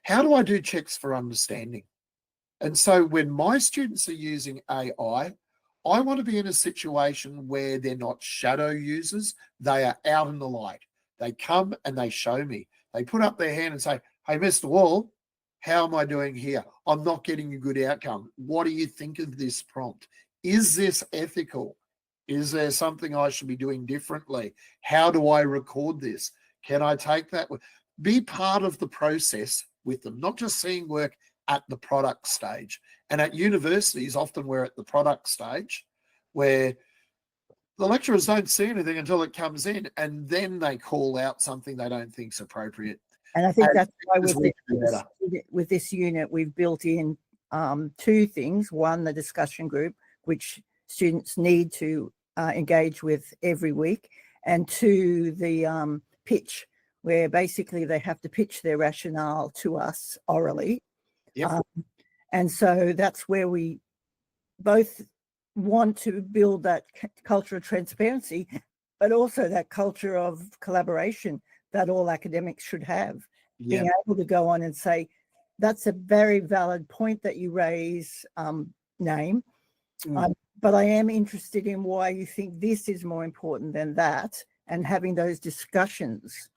How do I do checks for understanding? And so when my students are using AI, I want to be in a situation where they're not shadow users. They are out in the light. They come and they show me. They put up their hand and say, hey, Mr. Wall, how am I doing here? I'm not getting a good outcome. What do you think of this prompt? Is this ethical? Is there something I should be doing differently? How do I record this? Can I take that? Be part of the process with them, not just seeing work at the product stage. And at universities, often we're at the product stage where the lecturers don't see anything until it comes in, and then they call out something they don't think is appropriate. And I think that's why with this unit, we've built in two things. One, the discussion group, which students need to engage with every week, and two, the pitch, where basically they have to pitch their rationale to us orally. Yep. And so that's where we both want to build that culture of transparency, but also that culture of collaboration that all academics should have. Yep. Being able to go on and say, that's a very valid point that you raise, Name. But I am interested in why you think this is more important than that, and having those discussions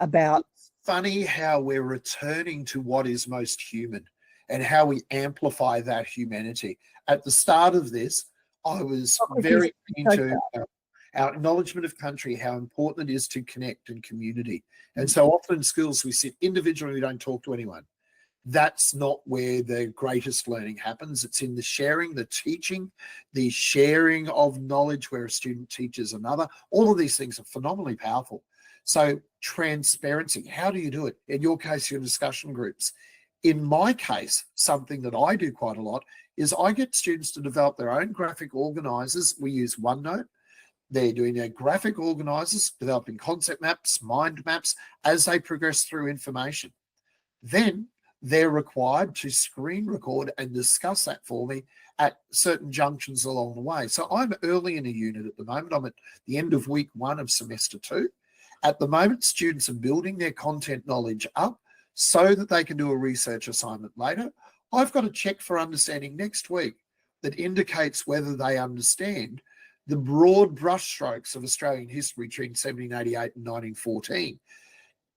about. It's funny how we're returning to what is most human and how we amplify that humanity. At the start of this, I was very into our acknowledgement of country, how important it is to connect and community. And so often in schools, we sit individually, we don't talk to anyone. that's not where the greatest learning happens. It's in the sharing, the teaching, the sharing of knowledge where a student teaches another. All of these things are phenomenally powerful. So transparency, how do you do it? In your case, your discussion groups. In my case, something that I do quite a lot is I get students to develop their own graphic organizers. We use OneNote. They're doing their graphic organizers, developing concept maps, mind maps as they progress through information. Then they're required to screen record and discuss that for me at certain junctions along the way. So I'm early in a unit at the moment. I'm at the end of week 1 of semester 2. At the moment, students are building their content knowledge up so that they can do a research assignment later. I've got a check for understanding next week that indicates whether they understand the broad brushstrokes of Australian history between 1788 and 1914.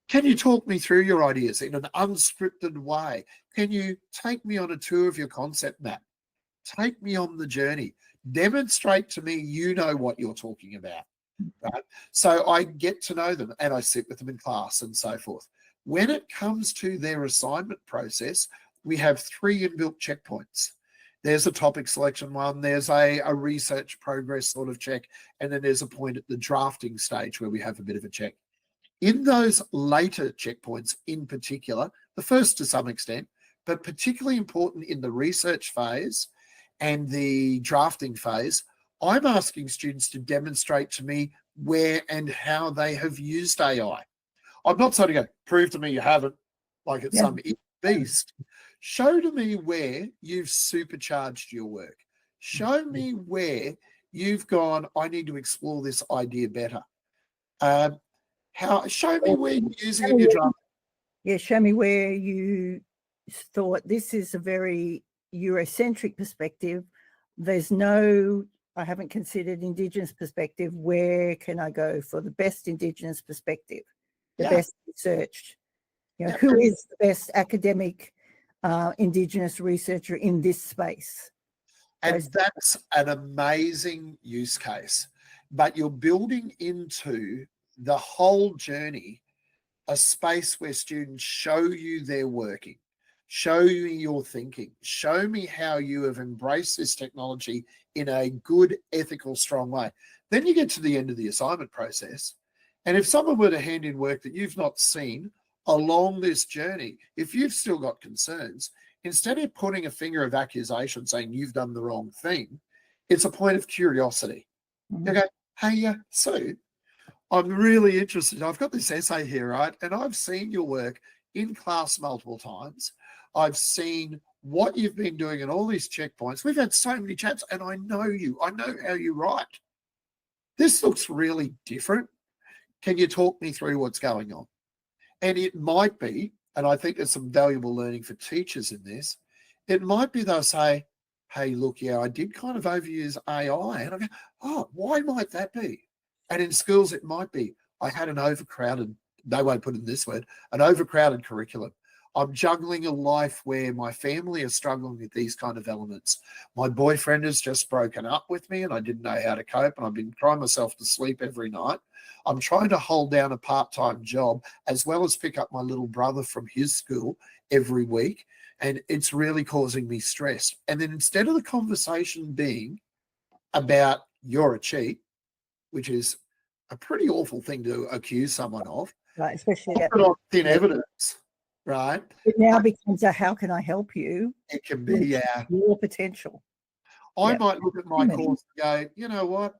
Can you talk me through your ideas in an unscripted way? Can you take me on a tour of your concept map? Take me on the journey. Demonstrate to me you know what you're talking about. Right? So I get to know them and I sit with them in class and so forth. When it comes to their assignment process, we have 3 inbuilt checkpoints. There's a topic selection one, there's a research progress sort of check, and then there's a point at the drafting stage where we have a bit of a check. In those later checkpoints in particular, the first to some extent, but particularly important in the research phase and the drafting phase, I'm asking students to demonstrate to me where and how they have used AI. I'm not saying to go, prove to me you haven't, like it's some beast. Show to me where you've supercharged your work. Show me where you've gone, I need to explore this idea better. Show me where you're using it in your drama. Yeah, show me where you thought this is a very Eurocentric perspective. There's no, I haven't considered Indigenous perspective. Where can I go for the best Indigenous perspective, the best researched? You know, who is the best academic Indigenous researcher in this space? And that's an amazing use case. But you're building into the whole journey a space where students show you they're working, show you your thinking, show me how you have embraced this technology in a good, ethical, strong way. Then you get to the end of the assignment process. And if someone were to hand in work that you've not seen along this journey, if you've still got concerns, instead of putting a finger of accusation saying you've done the wrong thing, it's a point of curiosity. You go, hey, Sue, I'm really interested. I've got this essay here, right? And I've seen your work in class multiple times. I've seen what you've been doing in all these checkpoints. We've had so many chats and I know you. I know how you write. This looks really different. Can you talk me through what's going on? And it might be, and I think there's some valuable learning for teachers in this, it might be they'll say, hey, look, I did kind of overuse AI. And I go, oh, why might that be? And in schools, it might be, I had an overcrowded, they won't put in this word, an overcrowded curriculum. I'm juggling a life where my family is struggling with these kind of elements. My boyfriend has just broken up with me and I didn't know how to cope and I've been crying myself to sleep every night. I'm trying to hold down a part-time job as well as pick up my little brother from his school every week. And it's really causing me stress. And then instead of the conversation being about you're a cheat, which is a pretty awful thing to accuse someone of, right? Especially on thin evidence, right? It now becomes a how can I help you? It can be, your potential. I might look at my course and go, you know what?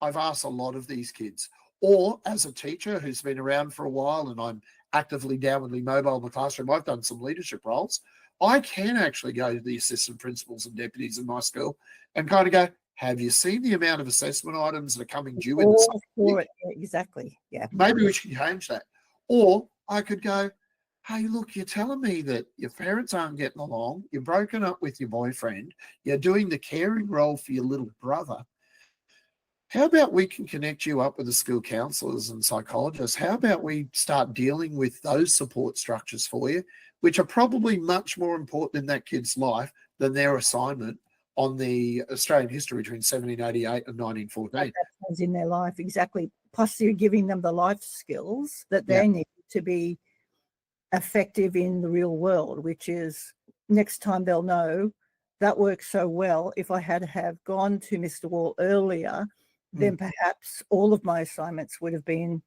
I've asked a lot of these kids. Or as a teacher who's been around for a while and I'm actively downwardly mobile in the classroom, I've done some leadership roles. I can actually go to the assistant principals and deputies in my school and kind of go, have you seen the amount of assessment items that are coming due in the summer? Exactly. Yeah. Maybe we should change that. Or I could go, hey, look, you're telling me that your parents aren't getting along, you're broken up with your boyfriend, you're doing the caring role for your little brother. How about we can connect you up with the school counsellors and psychologists? How about we start dealing with those support structures for you, which are probably much more important in that kid's life than their assignment on the Australian history between 1788 and 1914. That happens in their life, exactly. Plus, you're giving them the life skills that they need to be effective in the real world, which is next time they'll know that works so well. If I had have gone to Mr. Wall earlier, then perhaps all of my assignments would have been,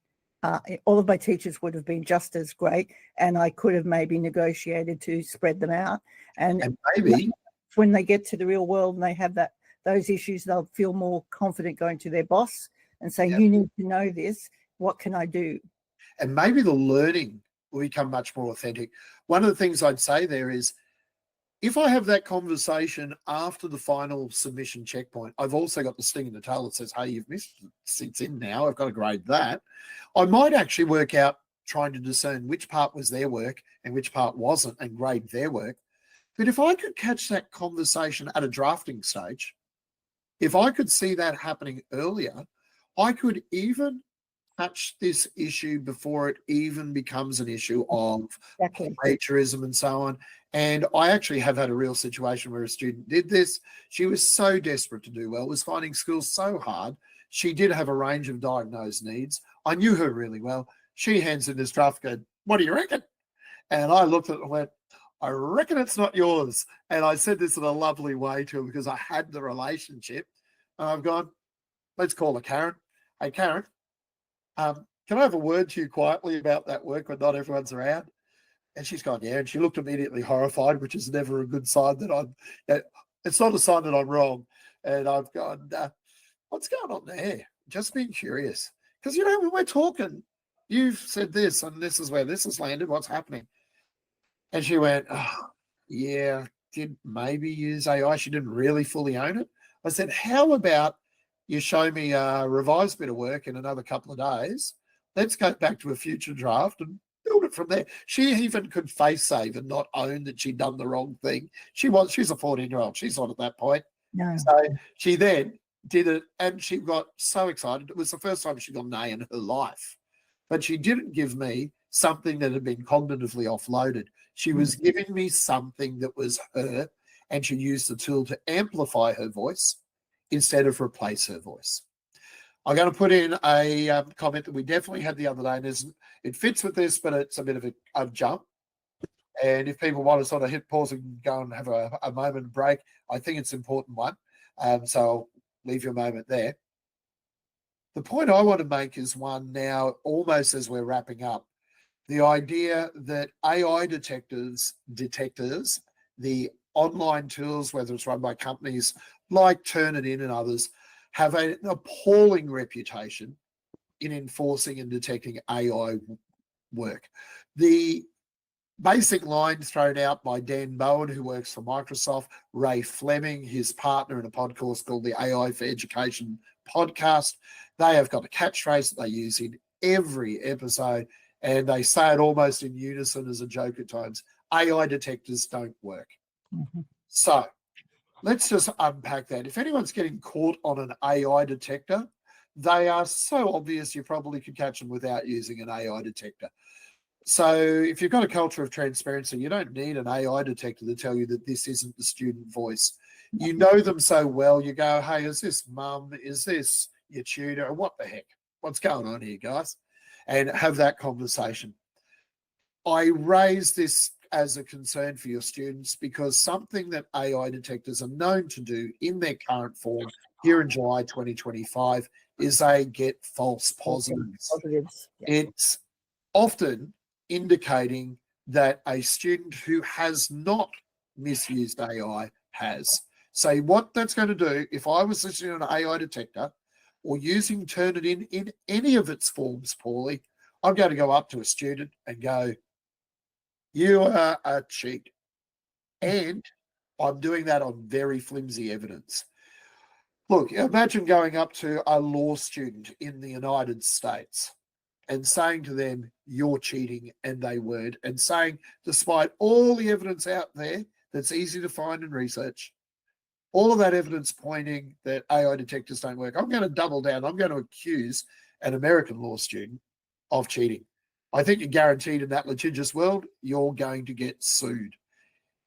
all of my teachers would have been just as great, and I could have maybe negotiated to spread them out. And maybe when they get to the real world and they have those issues, they'll feel more confident going to their boss and saying, you need to know this. What can I do? And maybe the learning will become much more authentic. One of the things I'd say there is, if I have that conversation after the final submission checkpoint, I've also got the sting in the tail that says, hey, you've missed it. It's in now. I've got to grade that. I might actually work out trying to discern which part was their work and which part wasn't and grade their work. But if I could catch that conversation at a drafting stage, if I could see that happening earlier, I could even catch this issue before it even becomes an issue of plagiarism and so on. And I actually have had a real situation where a student did this. She was so desperate to do well, was finding school so hard. She did have a range of diagnosed needs. I knew her really well. She hands in this draft, going, what do you reckon? And I looked at it and went, I reckon it's not yours. And I said this in a lovely way to her because I had the relationship. And I've gone, let's call her Karen. Hey, Karen, can I have a word to you quietly about that work when not everyone's around? And she's gone, yeah. And she looked immediately horrified, which is never a good sign that it's not a sign that I'm wrong. And I've gone, what's going on there? Just being curious. Because, when we're talking, you've said this and this is where this has landed. What's happening? And she went, oh, yeah, did maybe use AI. She didn't really fully own it. I said, how about you show me a revised bit of work in another couple of days? Let's go back to a future draft and build it from there. She even could face save and not own that she'd done the wrong thing. She's a 14-year-old. She's not at that point. No. So she then did it and she got so excited. It was the first time she got an A in her life. But she didn't give me something that had been cognitively offloaded. She was giving me something that was her, and she used the tool to amplify her voice instead of replace her voice. I'm going to put in a comment that we definitely had the other day, and it fits with this, but it's a bit of a jump. And if people want to sort of hit pause and go and have a moment break, I think it's an important one. So I'll leave you a moment there. The point I want to make is one now, almost as we're wrapping up, the idea that AI detectors, the online tools, whether it's run by companies like Turnitin and others, have an appalling reputation in enforcing and detecting AI work. The basic line thrown out by Dan Bowen, who works for Microsoft, Ray Fleming, his partner in a podcast called the AI for Education podcast, they have got a catchphrase that they use in every episode, and they say it almost in unison as a joke at times. AI detectors don't work. Mm-hmm. So let's just unpack that. If anyone's getting caught on an AI detector, they are so obvious you probably could catch them without using an AI detector. So if you've got a culture of transparency, you don't need an AI detector to tell you that this isn't the student voice. You know them so well, you go, hey, is this mum? Is this your tutor? What the heck? What's going on here, guys? And have that conversation. I raise this as a concern for your students because something that AI detectors are known to do in their current form here in July 2025 is they get false positives. Yeah. It's often indicating that a student who has not misused AI has. So what that's going to do, if I was listening to an AI detector or using Turnitin in any of its forms, Paulie, I'm going to go up to a student and go, you are a cheat. And I'm doing that on very flimsy evidence. Look, imagine going up to a law student in the United States and saying to them, you're cheating, and they weren't, and saying, despite all the evidence out there that's easy to find and research, all of that evidence pointing that AI detectors don't work, I'm going to double down. I'm going to accuse an American law student of cheating. I think you're guaranteed in that litigious world, you're going to get sued.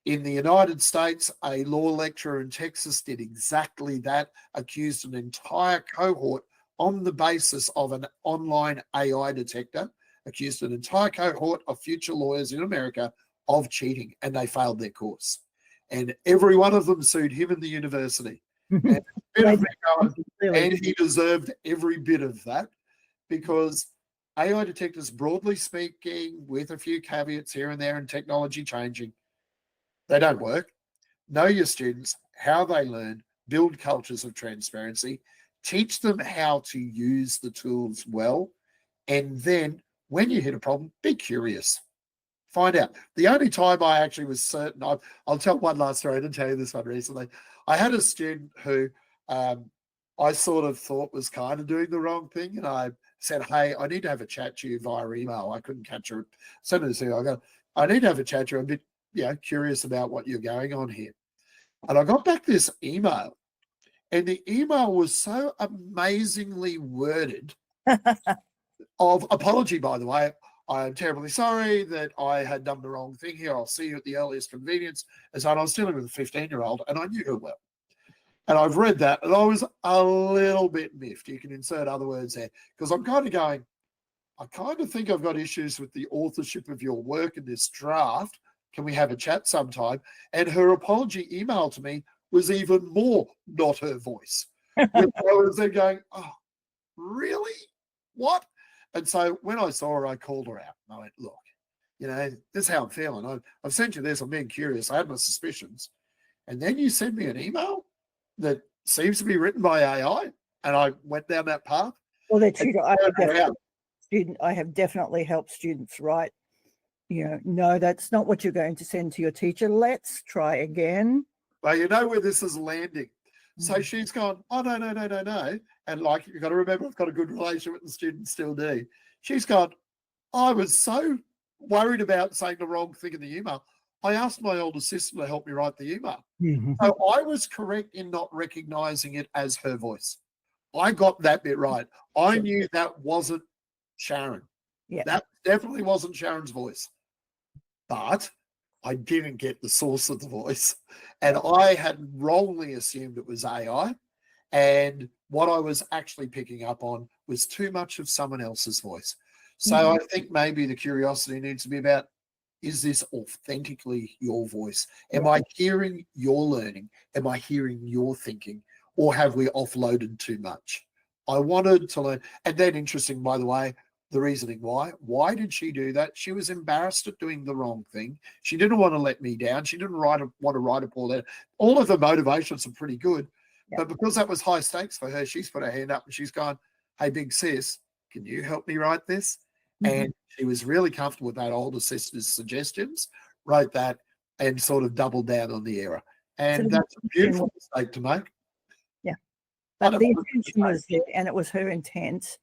In the United States, a law lecturer in Texas did exactly that, accused an entire cohort on the basis of an online AI detector accused an entire cohort of future lawyers in America of cheating, and they failed their course. And every one of them sued him and the university. And, and he deserved every bit of that, because AI detectors, broadly speaking, with a few caveats here and there and technology changing, they don't work. Know your students, how they learn, build cultures of transparency, teach them how to use the tools well, and then when you hit a problem, be curious. Find out. The only time I actually was certain, I'll tell one last story. I didn't tell you this one recently. I had a student who I sort of thought was kind of doing the wrong thing, and I said, hey, I need to have a chat to you via email. I couldn't catch her. Send it to you. I need to have a chat to you. I'm a bit curious about what you're going on here. And I got back this email, and the email was so amazingly worded of apology, by the way. I'm terribly sorry that I had done the wrong thing here. I'll see you at the earliest convenience. And so I was dealing with a 15-year-old, and I knew her well. And I've read that, and I was a little bit miffed. You can insert other words there, because I'm kind of going, I kind of think I've got issues with the authorship of your work in this draft. Can we have a chat sometime? And her apology email to me was even more not her voice. I was then going, oh, really? What? And so when I saw her, I called her out. I went, look, this is how I'm feeling. I've sent you this. I'm being curious. I had my suspicions. And then you send me an email that seems to be written by AI. And I went down that path. Well, that's true. I have definitely helped students write, no, that's not what you're going to send to your teacher. Let's try again. Well, you know where this is landing. So she's gone, oh, no. And you've got to remember, I've got a good relationship with the students, still do. She's gone, I was so worried about saying the wrong thing in the email. I asked my old assistant to help me write the email. So I was correct in not recognizing it as her voice. I got that bit right. I knew that wasn't Sharon. Yeah. That definitely wasn't Sharon's voice. But I didn't get the source of the voice. And I had wrongly assumed it was AI. And what I was actually picking up on was too much of someone else's voice. So I think maybe the curiosity needs to be about, is this authentically your voice? Am I hearing your learning? Am I hearing your thinking? Or have we offloaded too much? I wanted to learn. And then interesting, by the way, the reasoning why. Why did she do that? She was embarrassed at doing the wrong thing. She didn't want to let me down. She didn't want to write a poor letter. All of the motivations are pretty good. But because that was high stakes for her, she's put her hand up and she's gone, hey, big sis, can you help me write this? And she was really comfortable with that older sister's suggestions, wrote that, and sort of doubled down on the error. And that's a beautiful mistake to make. Yeah. But the intention was there, and it was her intent.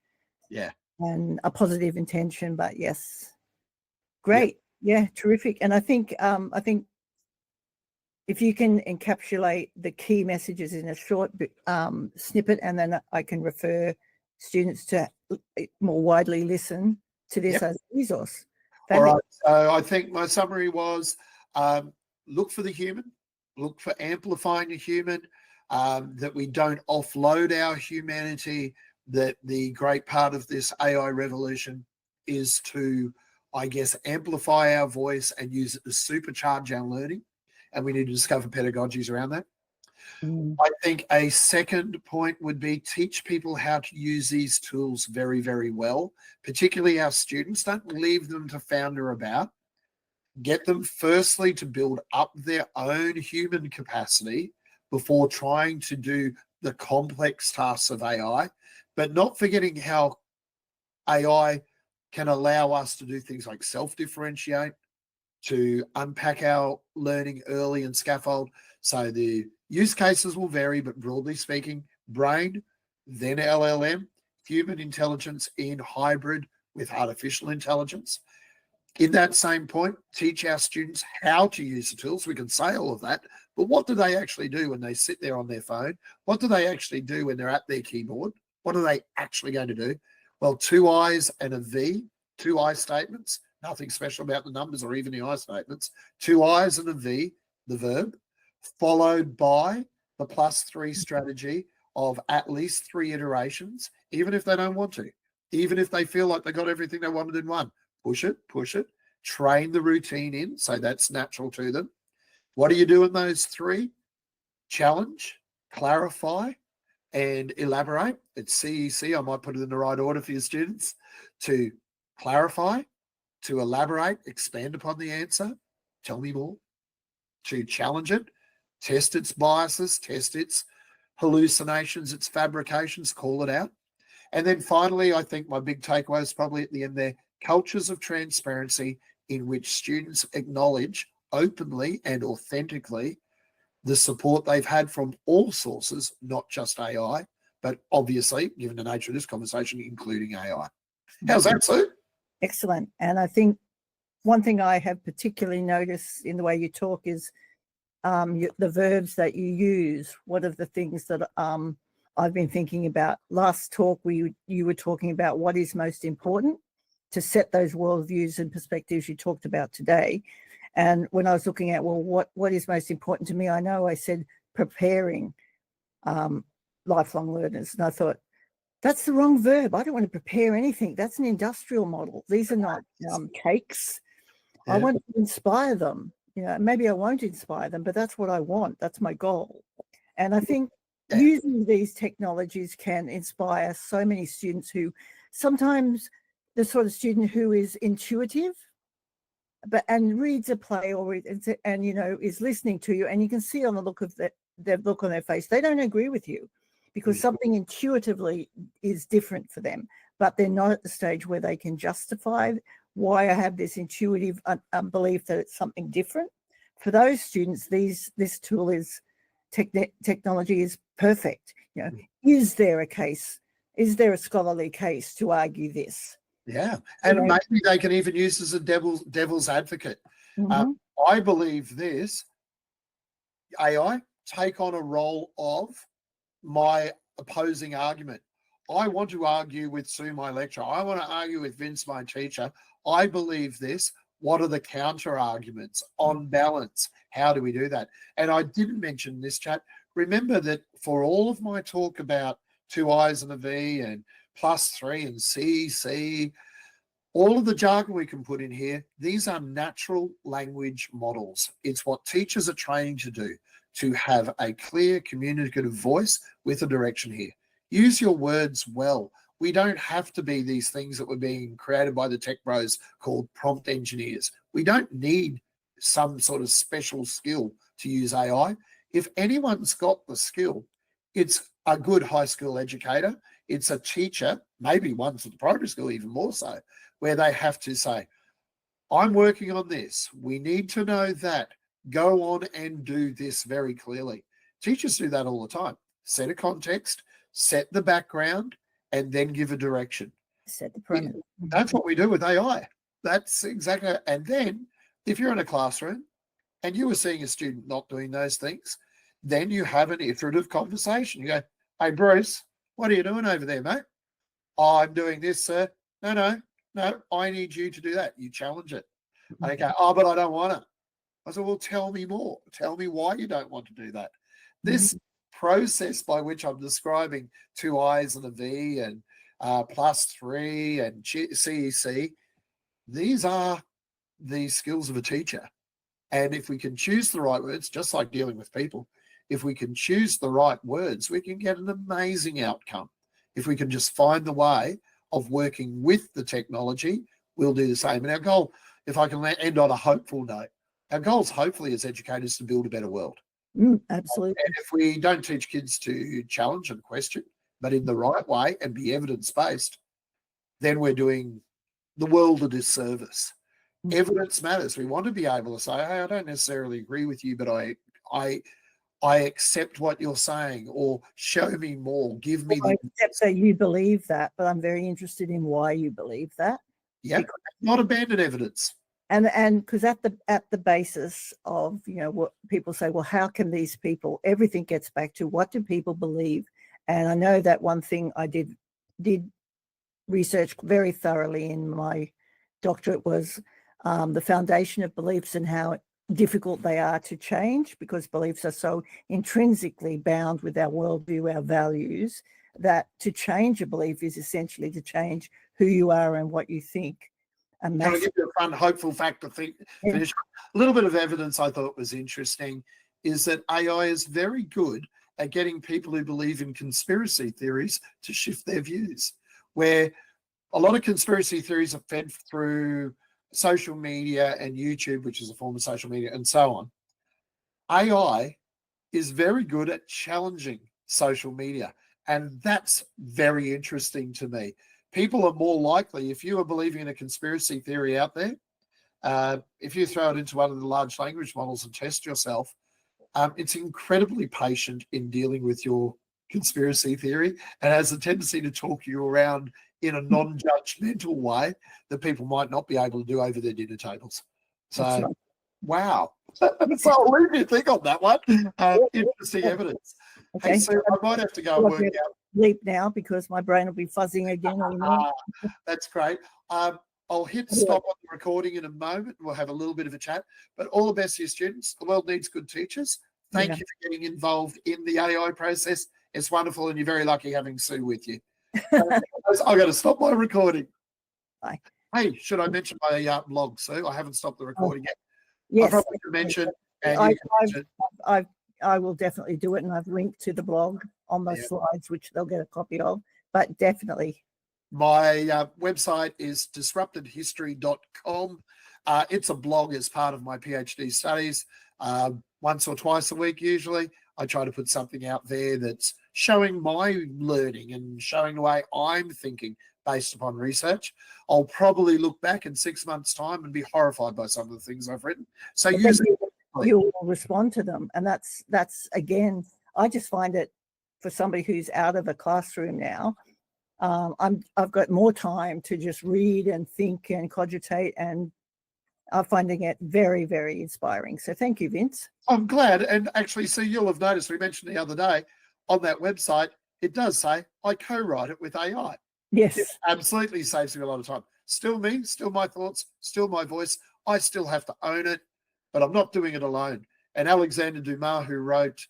Yeah. And a positive intention, but yes. Great. Yeah, terrific. And I think if you can encapsulate the key messages in a short snippet, and then I can refer students to more widely listen to this as a resource. All right. So I think my summary was look for the human, look for amplifying the human, that we don't offload our humanity, that the great part of this AI revolution is to, I guess, amplify our voice and use it to supercharge our learning. And we need to discover pedagogies around that. I think a second point would be teach people how to use these tools very, very well, particularly our students. Don't leave them to founder about. Get them firstly to build up their own human capacity before trying to do the complex tasks of AI, but not forgetting how AI can allow us to do things like self-differentiate, to unpack our learning early and scaffold. So the use cases will vary, but broadly speaking, brain, then LLM, human intelligence in hybrid with artificial intelligence. In that same point, teach our students how to use the tools. We can say all of that, but what do they actually do when they sit there on their phone? What do they actually do when they're at their keyboard? What are they actually going to do? Well, 2 I's and a V, 2 I statements, nothing special about the numbers or even the I statements, 2 I's and a V, the verb, followed by the +3 strategy of at least 3 iterations, even if they don't want to. Even if they feel like they got everything they wanted in one, push it, train the routine in so that's natural to them. What do you do in those three? Challenge, clarify, and elaborate. It's CEC. I might put it in the right order for your students. To clarify, to elaborate, expand upon the answer, tell me more. To challenge it, test its biases, test its hallucinations, its fabrications, call it out. And then finally, I think my big takeaway is probably at the end there, cultures of transparency in which students acknowledge openly and authentically the support they've had from all sources, not just AI, but obviously, given the nature of this conversation, including AI. How's that, Sue? Excellent. And I think one thing I have particularly noticed in the way you talk is the verbs that you use. One of the things that I've been thinking about. Last talk, you were talking about what is most important to set those worldviews and perspectives you talked about today. And when I was looking at, well, what is most important to me, I know I said preparing lifelong learners. And I thought, that's the wrong verb. I don't want to prepare anything. That's an industrial model. These are not cakes. Yeah. I want to inspire them. You know, maybe I won't inspire them, but that's what I want. That's my goal. And I think using these technologies can inspire so many students who sometimes the sort of student who is intuitive and reads a play and you know is listening to you, and you can see on the look of their look on their face they don't agree with you because something intuitively is different for them, but they're not at the stage where they can justify why I have this intuitive belief that it's something different. For those students, this tool is technology is perfect. You know, is there a case? Is there a scholarly case to argue this? Yeah, and maybe they can even use as a devil's advocate. I believe this AI take on a role of my opposing argument. I want to argue with Sue, my lecturer. I want to argue with Vince, my teacher. I believe this. What are the counter arguments on balance? How do we do that? And I didn't mention this, chat. Remember that for all of my talk about 2 I's and a V and +3 and C, all of the jargon we can put in here, these are natural language models. It's what teachers are training to do, to have a clear communicative voice with a direction here. Use your words well. We don't have to be these things that were being created by the tech bros called prompt engineers. We don't need some sort of special skill to use AI. If anyone's got the skill, it's a good high school educator. It's a teacher, maybe one's at the primary school even more so, where they have to say, I'm working on this. We need to know that. Go on and do this very clearly. Teachers do that all the time. Set a context, set the background, and then give a direction. Set the parameter. That's what we do with AI. That's exactly. And then if you're in a classroom and you were seeing a student not doing those things, then you have an iterative conversation. You go, hey, Bruce, what are you doing over there, mate? Oh, I'm doing this, sir. No, I need you to do that. You challenge it. And they go, oh, but I don't want to. I said, well, tell me more. Tell me why you don't want to do that. This process by which I'm describing 2 I's and a V and +3 and CEC, these are the skills of a teacher. And if we can choose the right words, just like dealing with people, if we can choose the right words, we can get an amazing outcome. If we can just find the way of working with the technology, we'll do the same. And our goal, if I can end on a hopeful note, our goal is hopefully as educators to build a better world. Absolutely. And if we don't teach kids to challenge and question, but in the right way and be evidence-based, then we're doing the world a disservice. Evidence matters. We want to be able to say, hey, I don't necessarily agree with you, but I accept what you're saying, or show me more, give me I accept that you believe that, but I'm very interested in why you believe that. Yeah, not abandon evidence. And because at the basis of, you know, what people say, well, how can these people, everything gets back to what do people believe? And I know that one thing I did research very thoroughly in my doctorate was the foundation of beliefs and how difficult they are to change, because beliefs are so intrinsically bound with our worldview, our values, that to change a belief is essentially to change who you are and what you think. Can I give you a fun, hopeful fact to finish? A little bit of evidence I thought was interesting is that AI is very good at getting people who believe in conspiracy theories to shift their views, where a lot of conspiracy theories are fed through social media and YouTube, which is a form of social media, and so on. AI is very good at challenging social media, and that's very interesting to me. People are more likely, if you are believing in a conspiracy theory out there, if you throw it into one of the large language models and test yourself, it's incredibly patient in dealing with your conspiracy theory and has a tendency to talk you around in a non-judgmental way that people might not be able to do over their dinner tables. So, Right. wow. So I'll leave you to think on that one. Interesting evidence. Okay. Hey, Sue, I might have to go and work out. Sleep now because my brain will be fuzzing again. That's great. I'll hit stop on the recording in a moment. We'll have a little bit of a chat. But all the best to your students. The world needs good teachers. Thank you for getting involved in the AI process. It's wonderful, and you're very lucky having Sue with you. I've got to stop my recording. Bye. Hey, should I mention my blog, Sue? I haven't stopped the recording yet. Yes. I probably should mention. I will definitely do it, and I've linked to the blog on the slides, which they'll get a copy of. But definitely. My website is disruptedhistory.com. It's a blog as part of my PhD studies. Once or twice a week, usually, I try to put something out there that's showing my learning and showing the way I'm thinking based upon research. I'll probably look back in 6 months' time and be horrified by some of the things I've written. So you will respond to them. And that's again, I just find it for somebody who's out of a classroom now, I've got more time to just read and think and cogitate, and I'm finding it very, very inspiring. So thank you, Vince. I'm glad. And actually, see, you'll have noticed, we mentioned the other day on that website, it does say I co-write it with AI. Yes. It absolutely saves me a lot of time. Still me, still my thoughts, still my voice. I still have to own it, but I'm not doing it alone. And Alexander Dumas, who wrote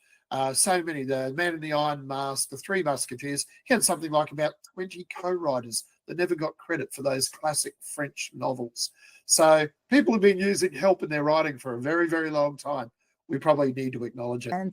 so many, The Man in the Iron Mask, The Three Musketeers, he had something like about 20 co-writers that never got credit for those classic French novels. So people have been using help in their writing for a very, very long time. We probably need to acknowledge it. And